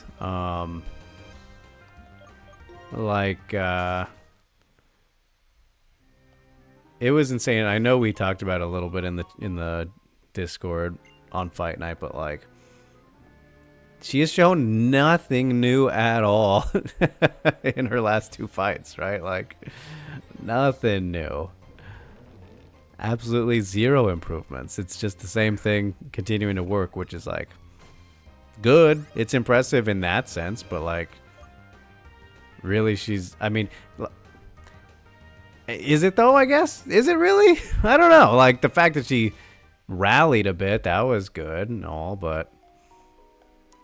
It was insane. I know we talked about it a little bit in the Discord on Fight Night, but like, she has shown nothing new at all in her last two fights, right? Like, nothing new. Absolutely zero improvements. It's just the same thing continuing to work, which is like good. It's impressive in that sense, but like, really, I mean, is it though, I guess? Is it really? I don't know. Like, the fact that she rallied a bit, that was good and all, but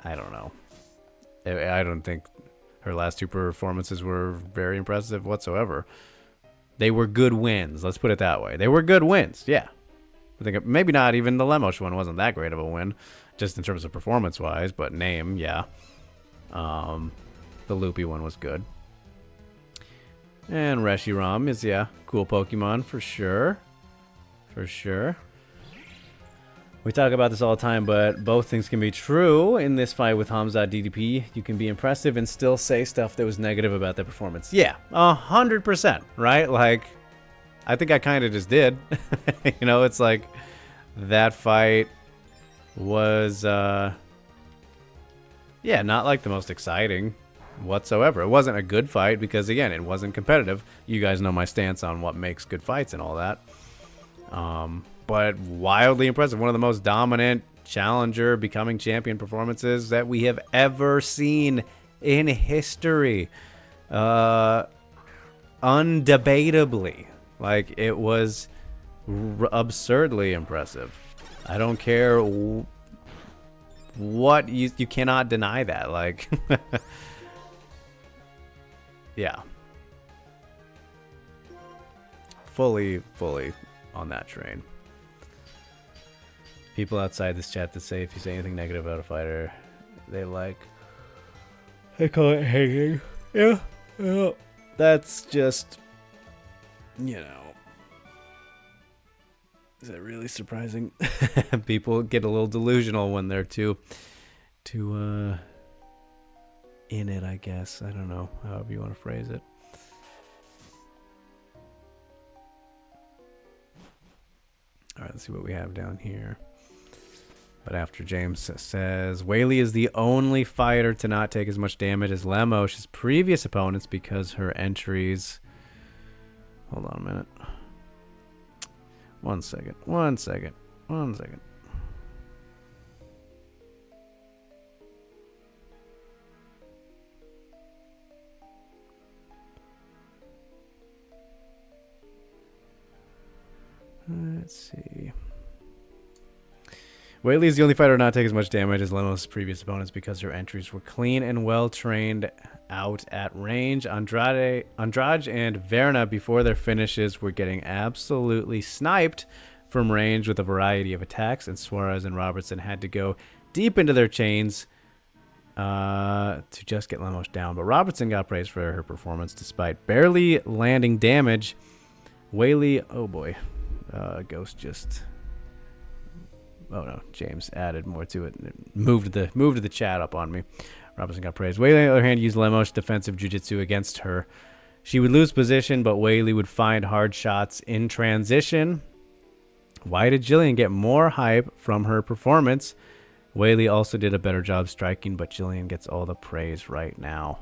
I don't know. I don't think her last two performances were very impressive whatsoever. They were good wins. Let's put it that way. They were good wins, yeah. I think maybe not even the Lemos one wasn't that great of a win, just in terms of performance-wise, but name, yeah. The Loopy one was good. And Reshiram is, yeah, cool Pokemon for sure. For sure. We talk about this all the time, but both things can be true. In this fight with Hamza DDP, you can be impressive and still say stuff that was negative about their performance. Yeah, 100%, right? Like, I think I kind of just did. You know, it's like that fight was, yeah, not like the most exciting whatsoever. It wasn't a good fight because, again, it wasn't competitive. You guys know my stance on what makes good fights and all that. But wildly impressive. One of the most dominant challenger becoming champion performances that we have ever seen in history. Undebatably. Like, it was absurdly impressive. I don't care what, you cannot deny that. Like, yeah. Fully on that train. People outside this chat that say if you say anything negative about a fighter, they call it hating. Yeah. That's just, you know. Is that really surprising? People get a little delusional when they're too in it, I guess. I don't know, however you want to phrase it. All right, let's see what we have down here. But after James says, Whaley is the only fighter to not take as much damage as Lemos' previous opponents because her entries... Hold on a minute. One second. Let's see. Whaley is the only fighter to not take as much damage as Lemos' previous opponents because her entries were clean and well trained out at range. Andrade and Verna, before their finishes, were getting absolutely sniped from range with a variety of attacks, and Suarez and Robertson had to go deep into their chains to just get Lemos down. But Robertson got praised for her performance despite barely landing damage. Whaley, oh boy, Ghost just... Oh no, James added more to it. Moved the chat up on me. Robinson got praised. Whaley, on the other hand, used Lemos' defensive jiu-jitsu against her. She would lose position, but Whaley would find hard shots in transition. Why did Jillian get more hype from her performance? Whaley also did a better job striking, but Jillian gets all the praise right now.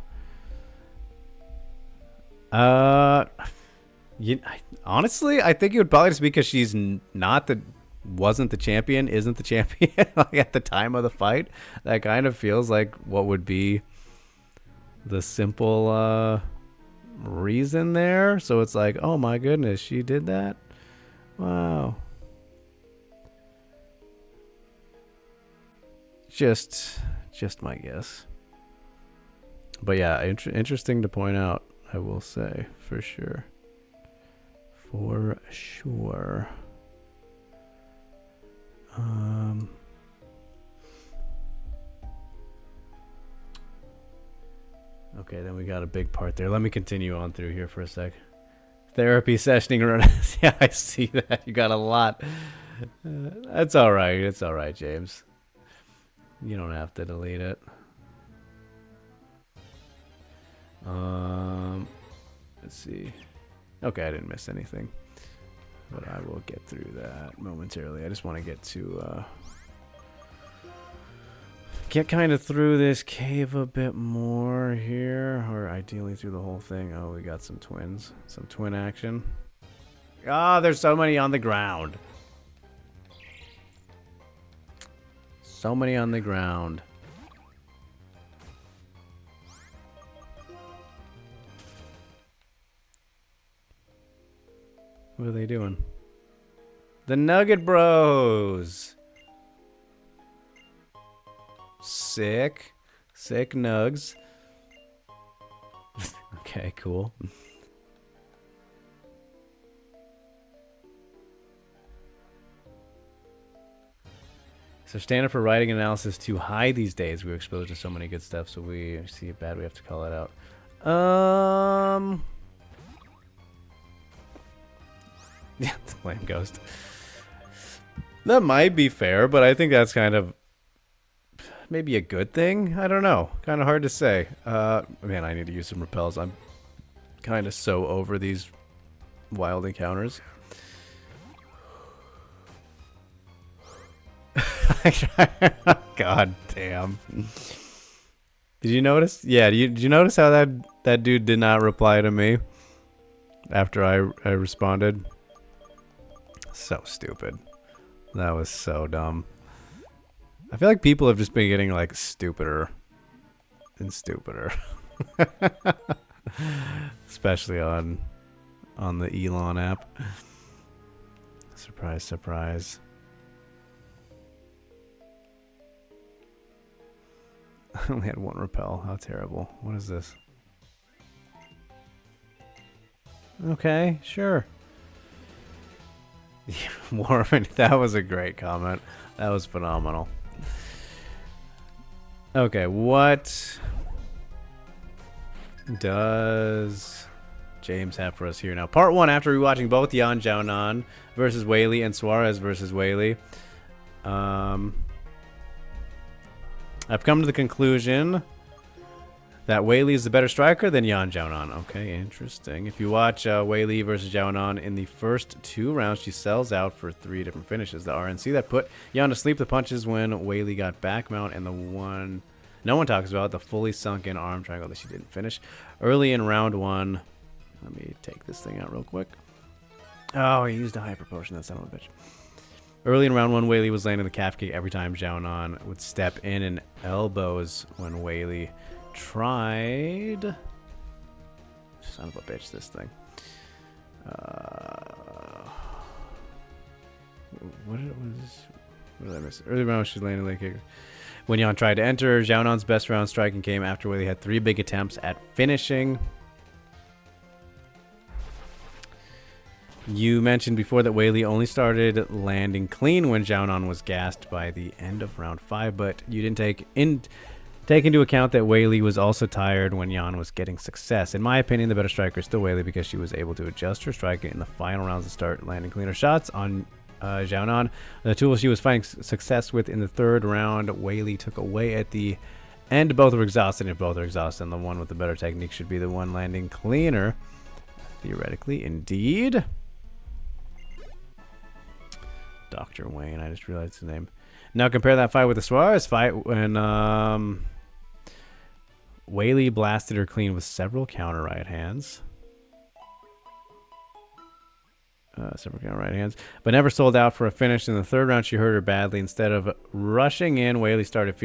Honestly, I think it would probably just be because she's wasn't the champion, isn't the champion like at the time of the fight. That kind of feels like what would be the simple reason there. So it's like, oh my goodness, she did that? Wow. Just my guess. But yeah, interesting to point out, I will say, for sure. For sure. Okay, then we got a big part there. Let me continue on through here for a sec. Therapy sessioning around. Yeah, I see that. You got a lot. That's all right. It's all right, James. You don't have to delete it. Let's see. Okay, I didn't miss anything. But I will get through that momentarily. I just want to get kind of through this cave a bit more here, or ideally through the whole thing. Oh, we got some twins, some twin action. Ah, there's so many on the ground. So many on the ground. What are they doing? The Nugget Bros. Sick. Sick nugs. Okay, cool. So standard for writing analysis too high these days. We're exposed to so many good stuff, so we see it bad. We have to call it out. Yeah, it's blame Ghost. That might be fair, but I think that's kind of maybe a good thing. I don't know. Kind of hard to say. Man, I need to use some repels. I'm kind of so over these wild encounters. God damn. Did you notice? Yeah, did you notice how that dude did not reply to me after I responded? So stupid. That was so dumb. I feel like people have just been getting like stupider and stupider. Especially on the Elon app. Surprise, surprise. I only had one repel. How terrible. What is this? Okay, sure. Warren, that was a great comment. That was phenomenal. Okay, what does James have for us here now? Part 1, after rewatching both Yan Xiaonan versus Whaley and Suarez versus Whaley. I've come to the conclusion that Whaley is the better striker than Yan Xiaonan. Okay, interesting. If you watch Whaley versus Xiaonan in the first 2 rounds, she sells out for 3 different finishes. The RNC that put Yan to sleep, the punches when Whaley got back mount, and the one no one talks about, the fully sunken arm triangle that she didn't finish. Early in round 1, let me take this thing out real quick. Oh, he used a hyper potion, that son of a bitch. Early in round 1, Whaley was landing the calf kick every time Xiaonan would step in and elbows when Whaley tried. Son of a bitch, this thing. What did I miss? Early round, she's landing leg kick. When Yan tried to enter, Xiaonan's best round striking came after Whaley had 3 big attempts at finishing. You mentioned before that Whaley only started landing clean when Xiaonan was gassed by the end of round 5, but you didn't take into account that Whaley was also tired when Yan was getting success. In my opinion, the better striker is still Whaley because she was able to adjust her striking in the final rounds to start landing cleaner shots on Xiaonan. The tool she was finding success with in the 3rd round, Whaley took away at the end. Both were exhausted. If both are exhausted, the one with the better technique should be the one landing cleaner. Theoretically, indeed. Dr. Wayne, I just realized his name. Now compare that fight with the Suarez fight when Whaley blasted her clean with several counter right hands. But never sold out for a finish. In the 3rd round, she hurt her badly. Instead of rushing in, Whaley started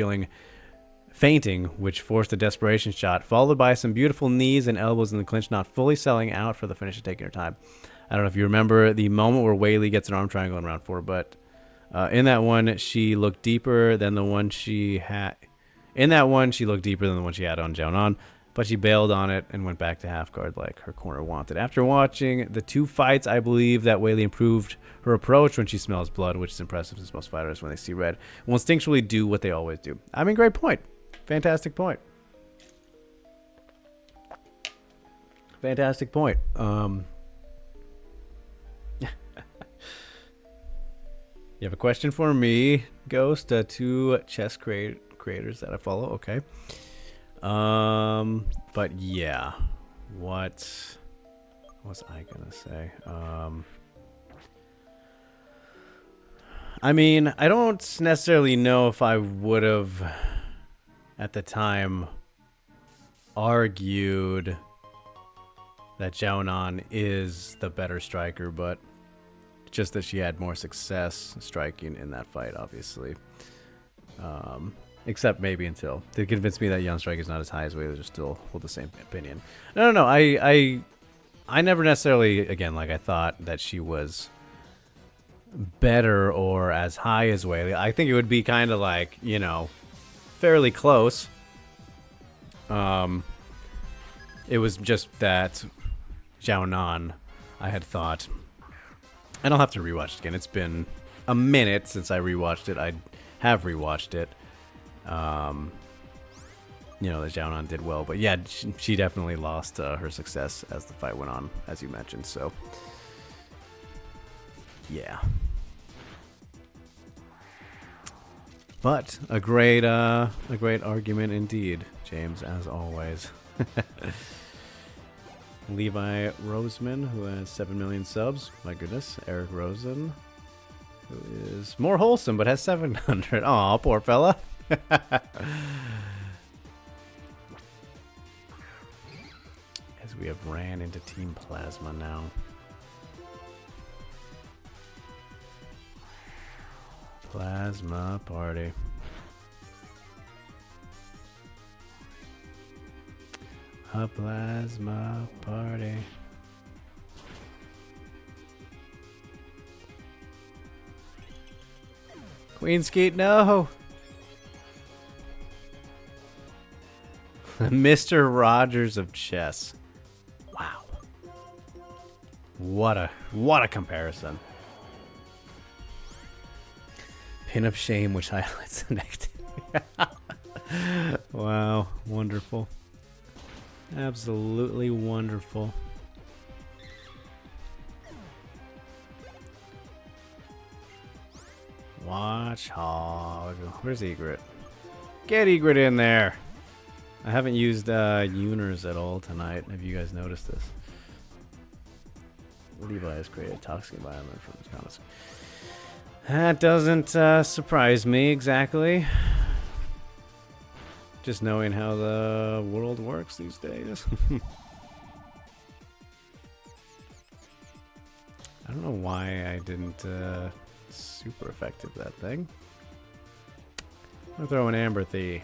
fainting, which forced a desperation shot, followed by some beautiful knees and elbows in the clinch, not fully selling out for the finish and taking her time. I don't know if you remember the moment where Whaley gets an arm triangle in round 4, but in that one, she looked deeper than the one she had. In that one, she looked deeper than the one she had on Xiaonan, but she bailed on it and went back to half guard like her corner wanted. After watching the 2 fights, I believe that Whaley improved her approach when she smells blood, which is impressive since most fighters, when they see red, will instinctually do what they always do. I mean, great point. Fantastic point. Fantastic point. You have a question for me, Ghost? 2 chess creators that I follow. Okay. But yeah, what was I gonna say? I mean, I don't necessarily know if I would have at the time argued that Xiaonan is the better striker, but just that she had more success striking in that fight, obviously. Except maybe until they convinced me that Yan strike is not as high as Whaley, still hold the same opinion. No. I never necessarily, again, like I thought that she was better or as high as Whaley. I think it would be kind of like, you know, fairly close. It was just that Xiaonan, I had thought, and I'll have to rewatch it again. It's been a minute since I rewatched it. I have rewatched it. You know, that Xiaonan did well, but yeah, she definitely lost her success as the fight went on, as you mentioned. So, yeah. But a great argument indeed, James, as always. Levi Roseman, who has 7 million subs. My goodness. Eric Rosen, who is more wholesome but has 700. Aw, poor fella. As we have ran into Team Plasma now. Plasma party. A plasma party. Queen Skeet, no! Mr. Rogers of chess. Wow. What a comparison. Pin of shame which highlights the negativity. Wow, wonderful. Absolutely wonderful. Watch Hog. Where's Egret? Get Egret in there. I haven't used Uners at all tonight. Have you guys noticed this? Levi has created a toxic environment from his comments. That doesn't surprise me exactly. Just knowing how the world works these days. I don't know why I didn't super effective that thing. I'm gonna throw an Amberthy.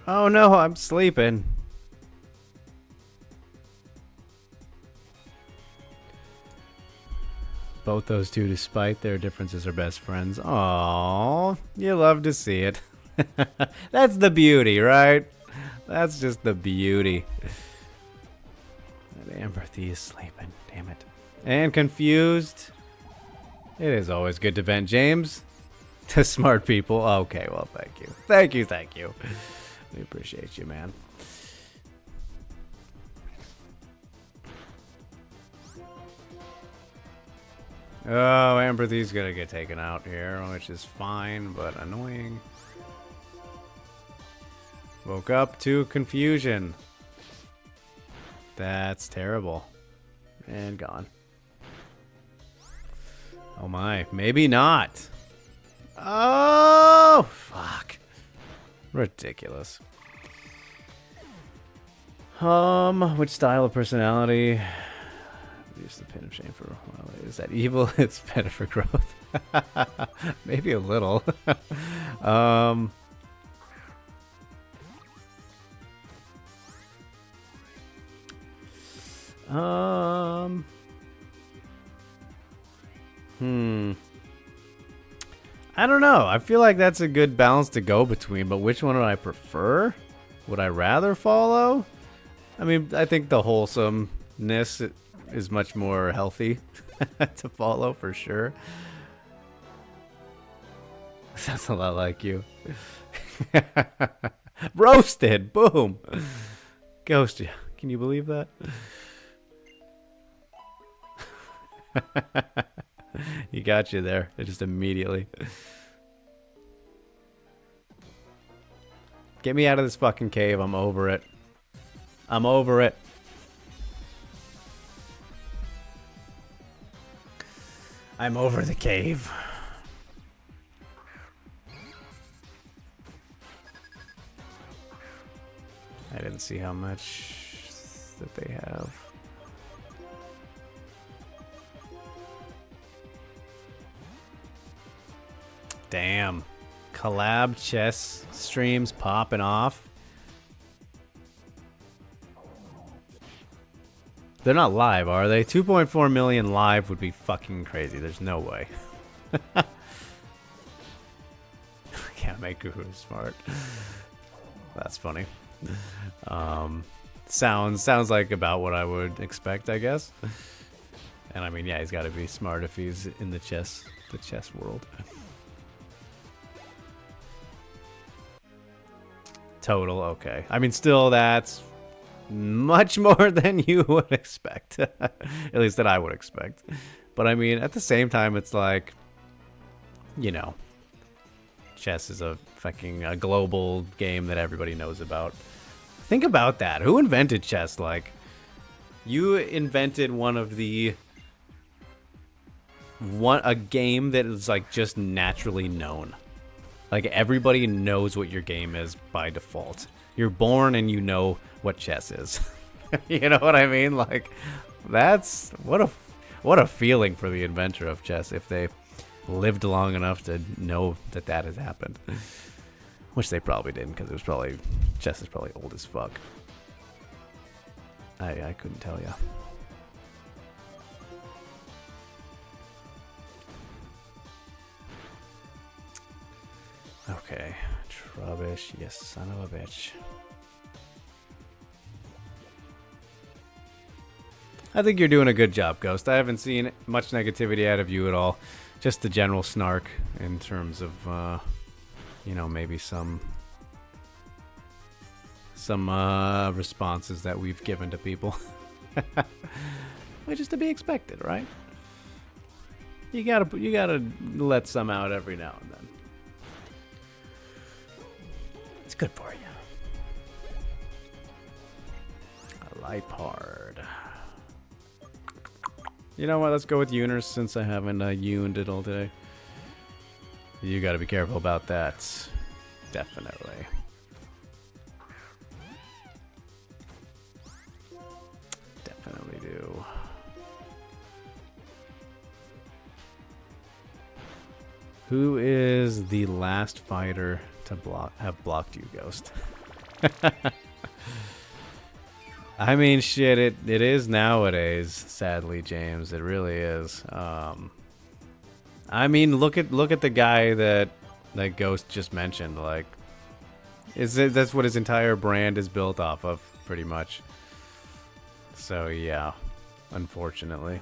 Oh no, I'm sleeping. Both those two, despite their differences, are best friends. Aww, you love to see it. That's the beauty, right? That's just the beauty. That Amberthy is sleeping, damn it. And confused. It is always good to vent, James. To smart people. Okay, well, thank you. Thank you, thank you. We appreciate you, man. Oh, Amberthy's gonna get taken out here, which is fine, but annoying. Woke up to confusion. That's terrible. And gone. Oh my, maybe not. Oh, fuck. Ridiculous. Which style of personality? Use the pin of shame for a while. Is that evil? It's better for growth. Maybe a little. I don't know. I feel like that's a good balance to go between, but which one would I prefer? Would I rather follow? I mean, I think the wholesomeness is much more healthy to follow for sure. Sounds a lot like you. Roasted! Boom! Ghost you. Can you believe that? He got you there. Just immediately. Get me out of this fucking cave. I'm over it. I'm over it. I'm over the cave. I didn't see how much that they have. Damn. Collab chess streams popping off. They're not live, are they? 2.4 million live would be fucking crazy. There's no way. Can't make Guru smart. That's funny. Sounds like about what I would expect, I guess. And I mean, yeah, he's got to be smart if he's in the chess world. Total, okay. I mean, still, that's much more than you would expect. At least that I would expect. But I mean, at the same time, it's like, you know, chess is a fucking global game that everybody knows about. Think about that. Who invented chess? Like, you invented a game that is like just naturally known. Like, everybody knows what your game is by default. You're born and you know what chess is. You know what I mean? Like, that's what a feeling for the inventor of chess if they lived long enough to know that that has happened. Which they probably didn't, because chess is probably old as fuck. I couldn't tell you. Okay, Trubbish, yes, son of a bitch. I think you're doing a good job, Ghost. I haven't seen much negativity out of you at all. Just the general snark in terms of, you know, maybe some responses that we've given to people. Which is to be expected, right? You gotta let some out every now and then. It's good for you. A Lipard. You know what? Let's go with Uners since I haven't uned it all today. You got to be careful about that. Definitely. Definitely do. Who is the last fighter to have blocked you, Ghost? I mean, shit, it is nowadays, sadly, James. It really is. I mean, look at the guy that Ghost just mentioned. Like, that's what his entire brand is built off of, pretty much. So yeah, unfortunately.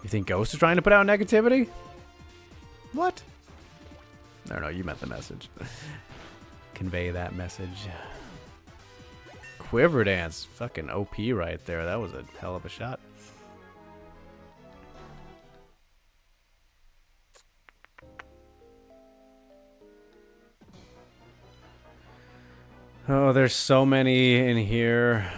You think Ghost is trying to put out negativity? What? No, you meant the message. Convey that message. Quiver Dance. Fucking OP right there. That was a hell of a shot. Oh, there's so many in here.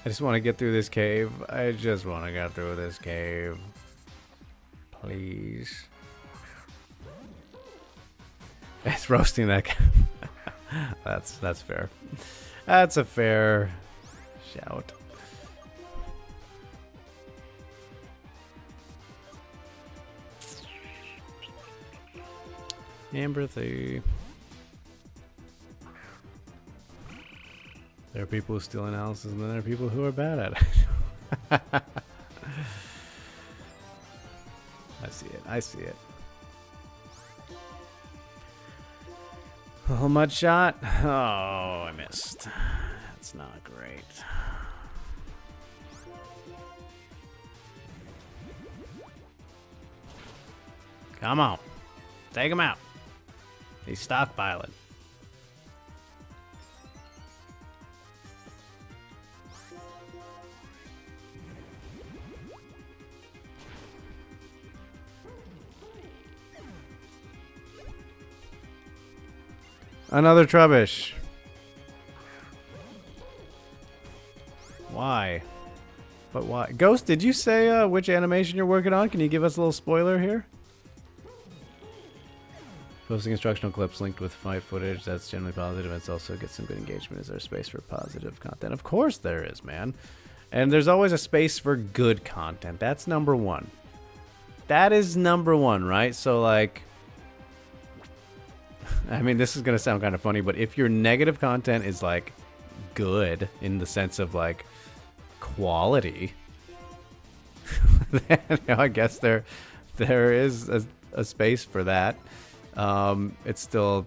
I just want to get through this cave. I just want to get through this cave. Please. It's roasting that guy. That's fair. That's a fair shout. Empathy. There are people who steal analysis, and then there are people who are bad at it. I see it. Oh, mud shot. Oh, I missed. That's not great. Come on. Take him out. He's stockpiling. Another Trubbish. Why? But why? Ghost, did you say which animation you're working on? Can you give us a little spoiler here? Posting instructional clips linked with fight footage. That's generally positive. It's also gets some good engagement. Is there space for positive content? Of course there is, man. And there's always a space for good content. That's number one. That is number one, right? So, like... I mean, this is gonna sound kind of funny, but if your negative content is like good in the sense of like quality, then I guess there is a space for that. It's still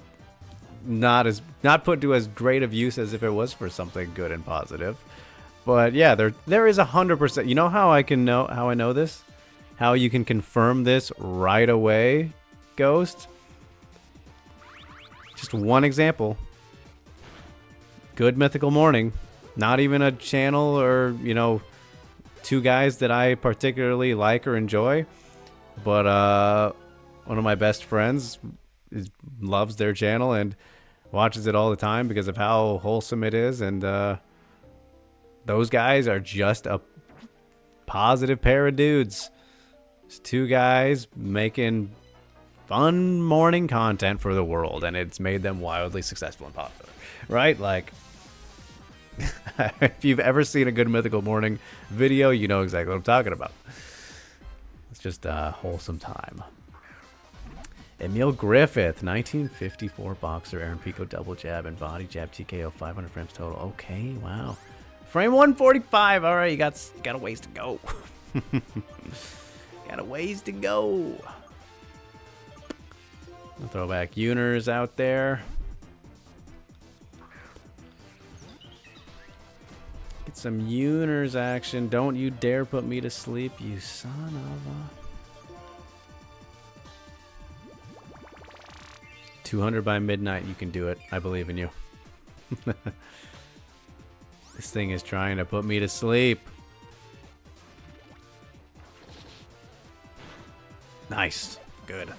not put to as great of use as if it was for something good and positive. But yeah, there is 100%. You know how I know this? How you can confirm this right away, Ghost? Just one example. Good Mythical Morning. Not even a channel or, you know, two guys that I particularly like or enjoy. But one of my best friends loves their channel and watches it all the time because of how wholesome it is. And those guys are just a positive pair of dudes. It's two guys making fun morning content for the world, and it's made them wildly successful and popular, right? Like, if you've ever seen a Good Mythical Morning video, you know exactly what I'm talking about. It's just a wholesome time. Emil Griffith, 1954 boxer, Aaron Pico double jab and body jab TKO, 500 frames total. Okay, wow. Frame 145. All right, you got a ways to go. Got a ways to go. I'll throw back Uners out there. Get some Uners action. Don't you dare put me to sleep, you son of a... 200 by midnight. You can do it. I believe in you. This thing is trying to put me to sleep. Nice. Good.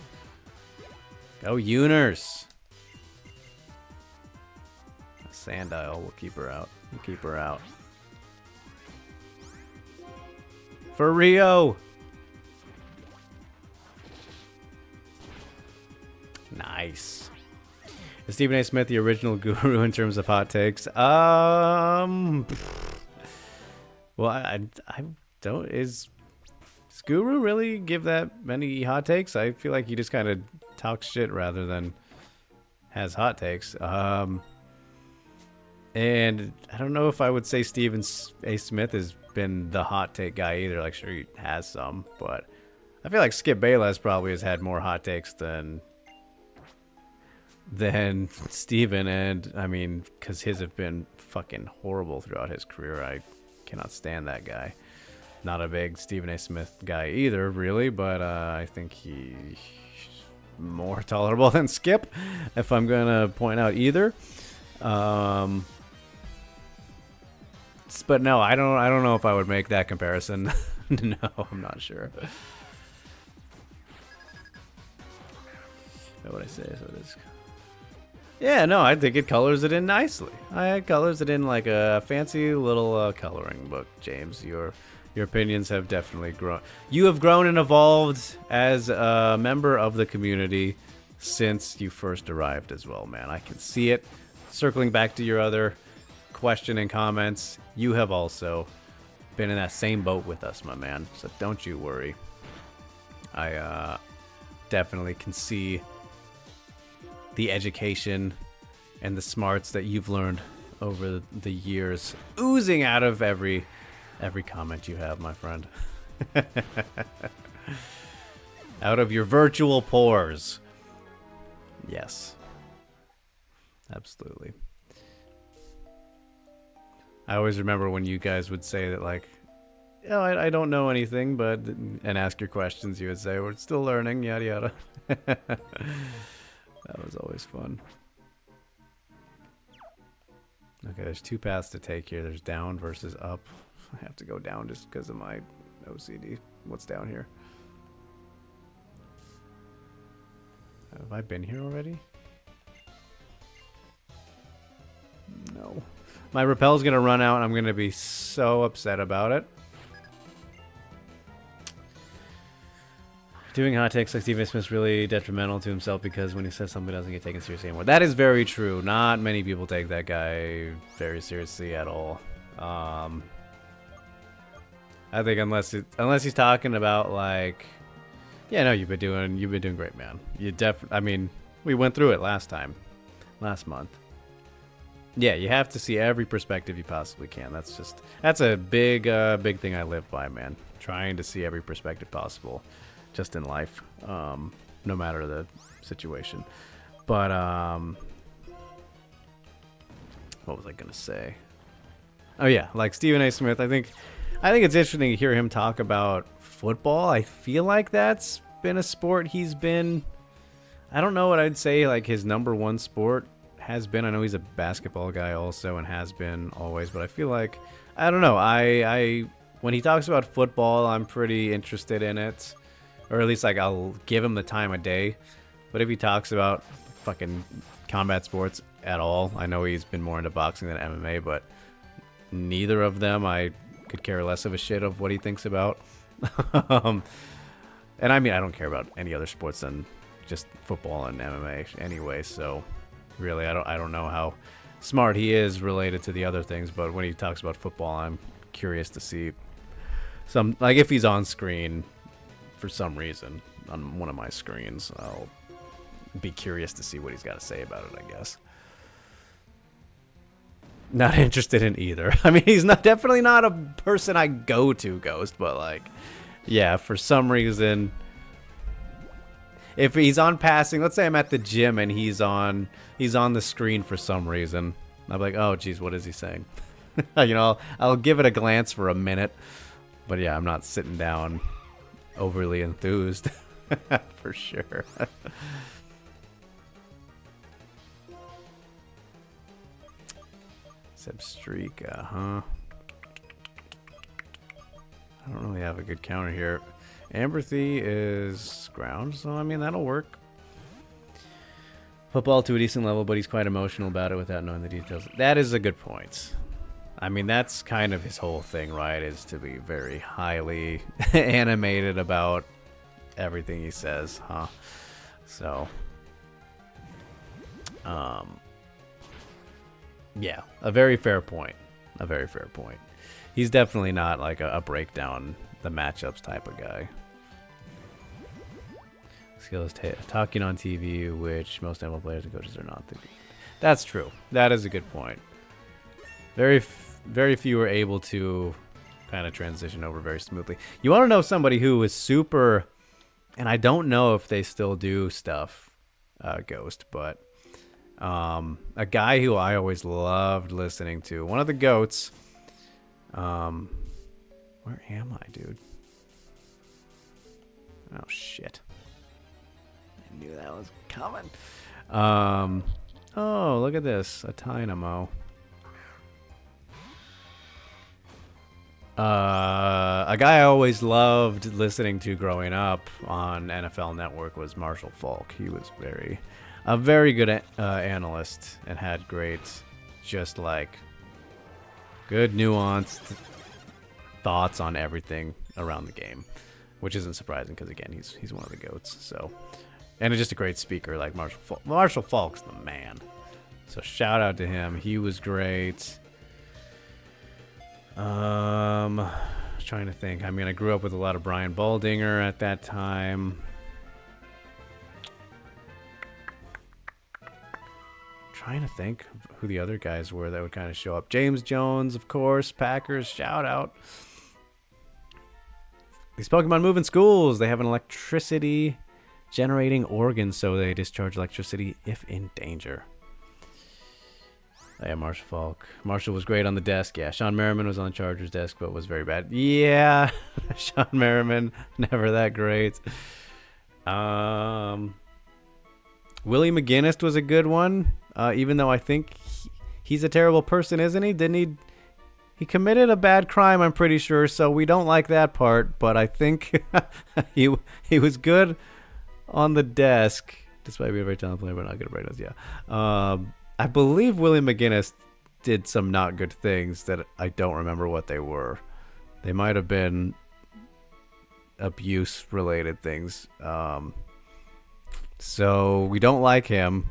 Go Uners. Sandile. We'll keep her out. We'll keep her out. For Rio. Nice. Is Stephen A. Smith the original guru in terms of hot takes? Well, I don't. Does Guru really give that many hot takes? I feel like he just kind of talks shit rather than has hot takes. And I don't know if I would say Stephen A. Smith has been the hot take guy either. Like, sure, he has some, but I feel like Skip Bayless probably has had more hot takes than Steven, and I mean, because his have been fucking horrible throughout his career. I cannot stand that guy. Not a big Stephen A. Smith guy either, really, but I think he's more tolerable than Skip, if I'm gonna point out either. But no, I don't know if I would make that comparison. No, I'm not sure. What would I say? So it is. Yeah, no, I think it colors it in nicely. It colors it in like a fancy little coloring book, James. Your opinions have definitely grown. You have grown and evolved as a member of the community since you first arrived as well, man. I can see it. Circling back to your other question and comments, you have also been in that same boat with us, my man. So don't you worry. I definitely can see the education and the smarts that you've learned over the years oozing out of every comment you have, my friend. Out of your virtual pores. Yes. Absolutely. I always remember when you guys would say that, like, oh, I don't know anything, but, and ask your questions, you would say, we're still learning, yada yada. That was always fun. Okay, there's two paths to take here. There's down versus up. I have to go down just because of my OCD. What's down here? Have I been here already? No. My repel's going to run out and I'm going to be so upset about it. Doing hot takes like Stephen Smith's really detrimental to himself because when he says something doesn't get taken seriously anymore. That is very true. Not many people take that guy very seriously at all. I think unless he's talking about like, yeah, no, you've been doing great, man. I mean, We went through it last month. Yeah, you have to see every perspective you possibly can. That's a big thing I live by, man. Trying to see every perspective possible, just in life, no matter the situation. But what was I gonna say? Oh yeah, like Stephen A. Smith. I think it's interesting to hear him talk about football. I feel like that's been a sport he's been. I don't know what I'd say like his number one sport has been. I know he's a basketball guy also and has been always, but I feel like I don't know. I when he talks about football, I'm pretty interested in it, or at least like I'll give him the time of day. But if he talks about fucking combat sports at all, I know he's been more into boxing than MMA, but neither of them I could care less of a shit of what he thinks about. And I mean, I don't care about any other sports than just football and MMA anyway, so really I don't know how smart he is related to the other things, but when he talks about football, I'm curious to see some, like if he's on screen for some reason on one of my screens, I'll be curious to see what he's got to say about it, I guess. Not interested in either. I mean, he's definitely not a person I go to, Ghost, but like, yeah, for some reason, if he's on passing, let's say I'm at the gym and he's on the screen for some reason, I'm like, oh geez, what is he saying? You know, I'll give it a glance for a minute, but yeah, I'm not sitting down overly enthused for sure. Sebstrika, huh? I don't really have a good counter here. Amberthy is ground, so I mean, that'll work. Football to a decent level, but he's quite emotional about it without knowing the details. That is a good point. I mean, that's kind of his whole thing, right? Is to be very highly animated about everything he says, huh? So, yeah, a very fair point. A very fair point. He's definitely not like a breakdown the matchups type of guy. Skills talking on TV, which most NFL players and coaches are not. That's true. That is a good point. Very few are able to kind of transition over very smoothly. You want to know somebody who is super, and I don't know if they still do stuff, Ghost, but a guy who I always loved listening to, one of the GOATs. Where am I, dude? Oh shit. I knew that was coming. Oh, look at this. A Dynamo. A guy I always loved listening to growing up on NFL Network was Marshall Falk. He was a very good analyst and had great, just like, good nuanced thoughts on everything around the game, which isn't surprising because again, he's one of the GOATs. So, and just a great speaker like Marshall Falk. Marshall Falk's the man. So shout out to him. He was great. Trying to think. I mean, I grew up with a lot of Brian Baldinger at that time. Trying to think who the other guys were that would kind of show up. James Jones, of course. Packers, shout out. These Pokemon move in schools. They have an electricity generating organ, so they discharge electricity if in danger. Yeah, Marshall Falk. Marshall was great on the desk. Yeah, Sean Merriman was on the Chargers desk, but was very bad. Yeah, Sean Merriman, never that great. Willie McGinnis was a good one, even though I think he's a terrible person, isn't he? Didn't he committed a bad crime, I'm pretty sure, so we don't like that part, but I think he was good on the desk, despite being a very talented player, but not good at breakdowns, yeah. I believe Willie McGinnis did some not good things that I don't remember what they were. They might have been abuse-related things. So we don't like him.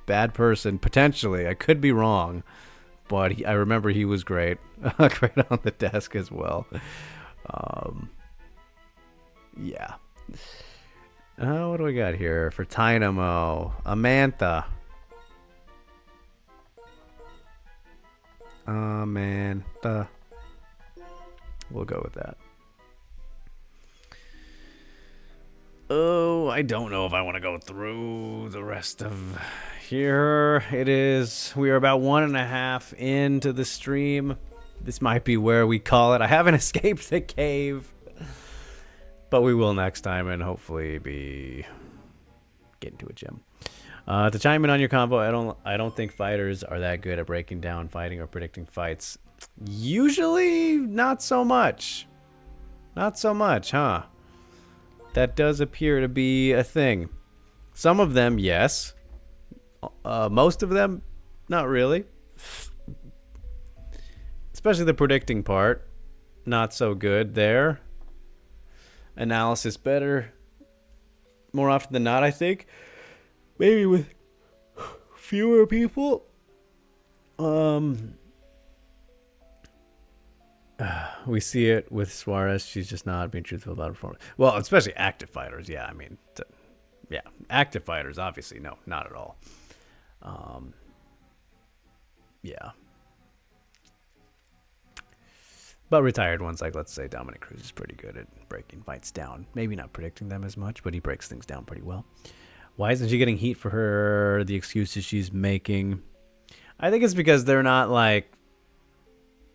Bad person, potentially. I could be wrong, but I remember he was great. Great on the desk as well. Yeah. What do we got here for Dynamo? Amantha. Amantha. We'll go with that. Oh, I don't know if I want to go through the rest of here. It is. We are about 1.5 into the stream. This might be where we call it. I haven't escaped the cave, but we will next time and hopefully be getting to a gym. To chime in on your combo, I don't think fighters are that good at breaking down fighting or predicting fights. Usually, not so much. Not so much, huh? That does appear to be a thing. Some of them, yes. Most of them, not really. Especially the predicting part. Not so good there. Analysis better. More often than not, I think. Maybe with fewer people. We see it with Suarez. She's just not being truthful about her performance. Well, especially active fighters. Yeah, I mean, yeah, active fighters, obviously, no, not at all. Yeah. But retired ones, like let's say Dominic Cruz is pretty good at breaking fights down. Maybe not predicting them as much, but he breaks things down pretty well. Why isn't she getting heat for the excuses she's making? I think it's because they're not like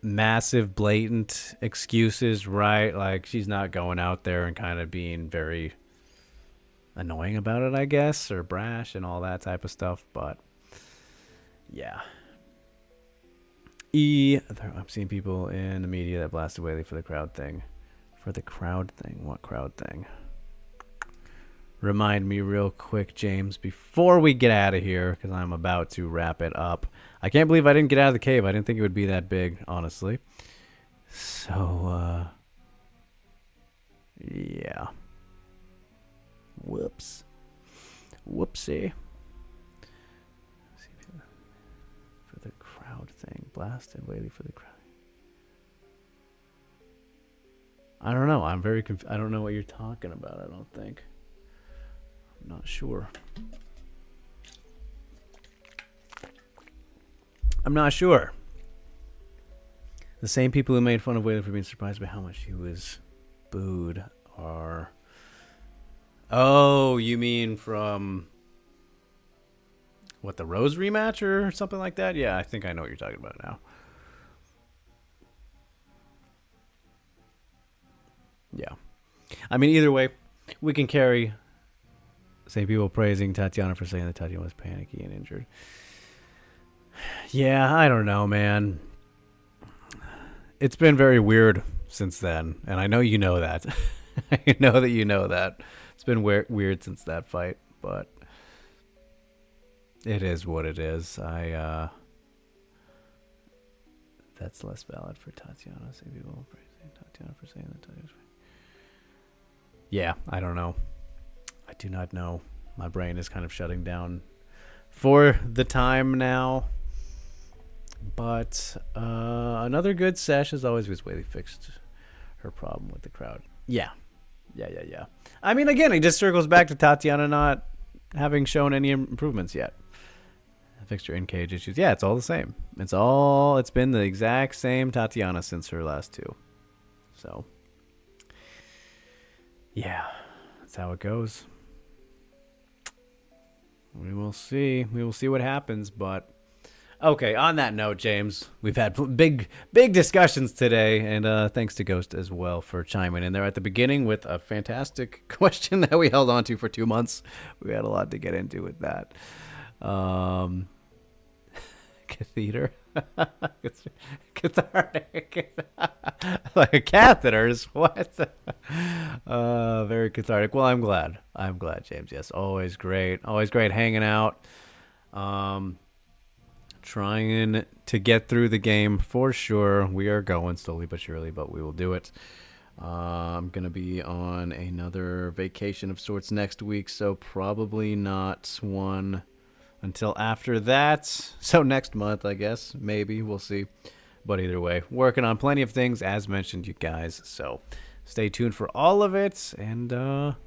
massive blatant excuses, right? Like she's not going out there and kind of being very annoying about it, I guess, or brash and all that type of stuff. But yeah. I'm seeing people in the media that blasted Whaley for the crowd thing. For the crowd thing? What crowd thing? Remind me real quick, James, before we get out of here, because I'm about to wrap it up. I can't believe I didn't get out of the cave. I didn't think it would be that big, honestly. So, yeah. Whoops. Whoopsie. For the crowd thing. Blasted Whaley for the crowd. I don't know. I'm very I don't know what you're talking about, I don't think. I'm not sure. I'm not sure. The same people who made fun of Whaley for being surprised by how much he was booed are... Oh, you mean from... What, the Rose rematch or something like that? Yeah, I think I know what you're talking about now. Yeah. I mean, either way, we can carry... Same people praising Tatiana for saying that Tatiana was panicky and injured. Yeah, I don't know, man. It's been very weird since then, and I know you know that. I know that you know that. It's been weird since that fight, but it is what it is. That's less valid for Tatiana. Same people praising Tatiana for saying that Tatiana was panicky. Yeah, I don't know. I do not know. My brain is kind of shutting down for the time now. But another good sesh as always was Whaley fixed her problem with the crowd. Yeah. I mean, again, it just circles back to Tatiana not having shown any improvements yet. Fixed her in-cage issues. Yeah, it's all the same. It's been the exact same Tatiana since her last two. So, yeah, that's how it goes. We will see. We will see what happens, but okay, on that note, James, we've had big discussions today, and thanks to Ghost as well for chiming in there at the beginning with a fantastic question that we held on to for 2 months. We had a lot to get into with that. Catheter. Cathartic. Like catheters. What? Very cathartic. Well, I'm glad. James. Yes, always great hanging out. Trying to get through the game for sure. We are going slowly but surely, but we will do it. I'm going to be on another vacation of sorts next week, so probably not one until after that. So next month, I guess. Maybe. We'll see. But either way, working on plenty of things, as mentioned, you guys. So stay tuned for all of it. And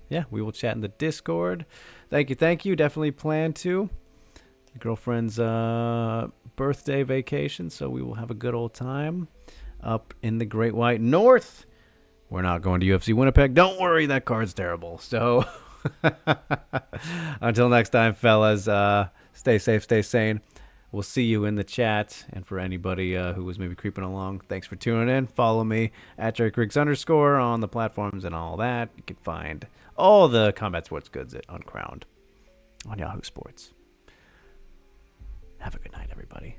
yeah, we will chat in the Discord. Thank you. Definitely plan to. Girlfriend's birthday vacation, so we will have a good old time up in the Great White North. We're not going to UFC Winnipeg. Don't worry, that card's terrible. So until next time, fellas, stay safe, stay sane. We'll see you in the chat. And for anybody who was maybe creeping along, thanks for tuning in. Follow me at JerryCriggs _ on the platforms and all that. You can find all the combat sports goods at Uncrowned on Yahoo Sports. Have a good night, everybody.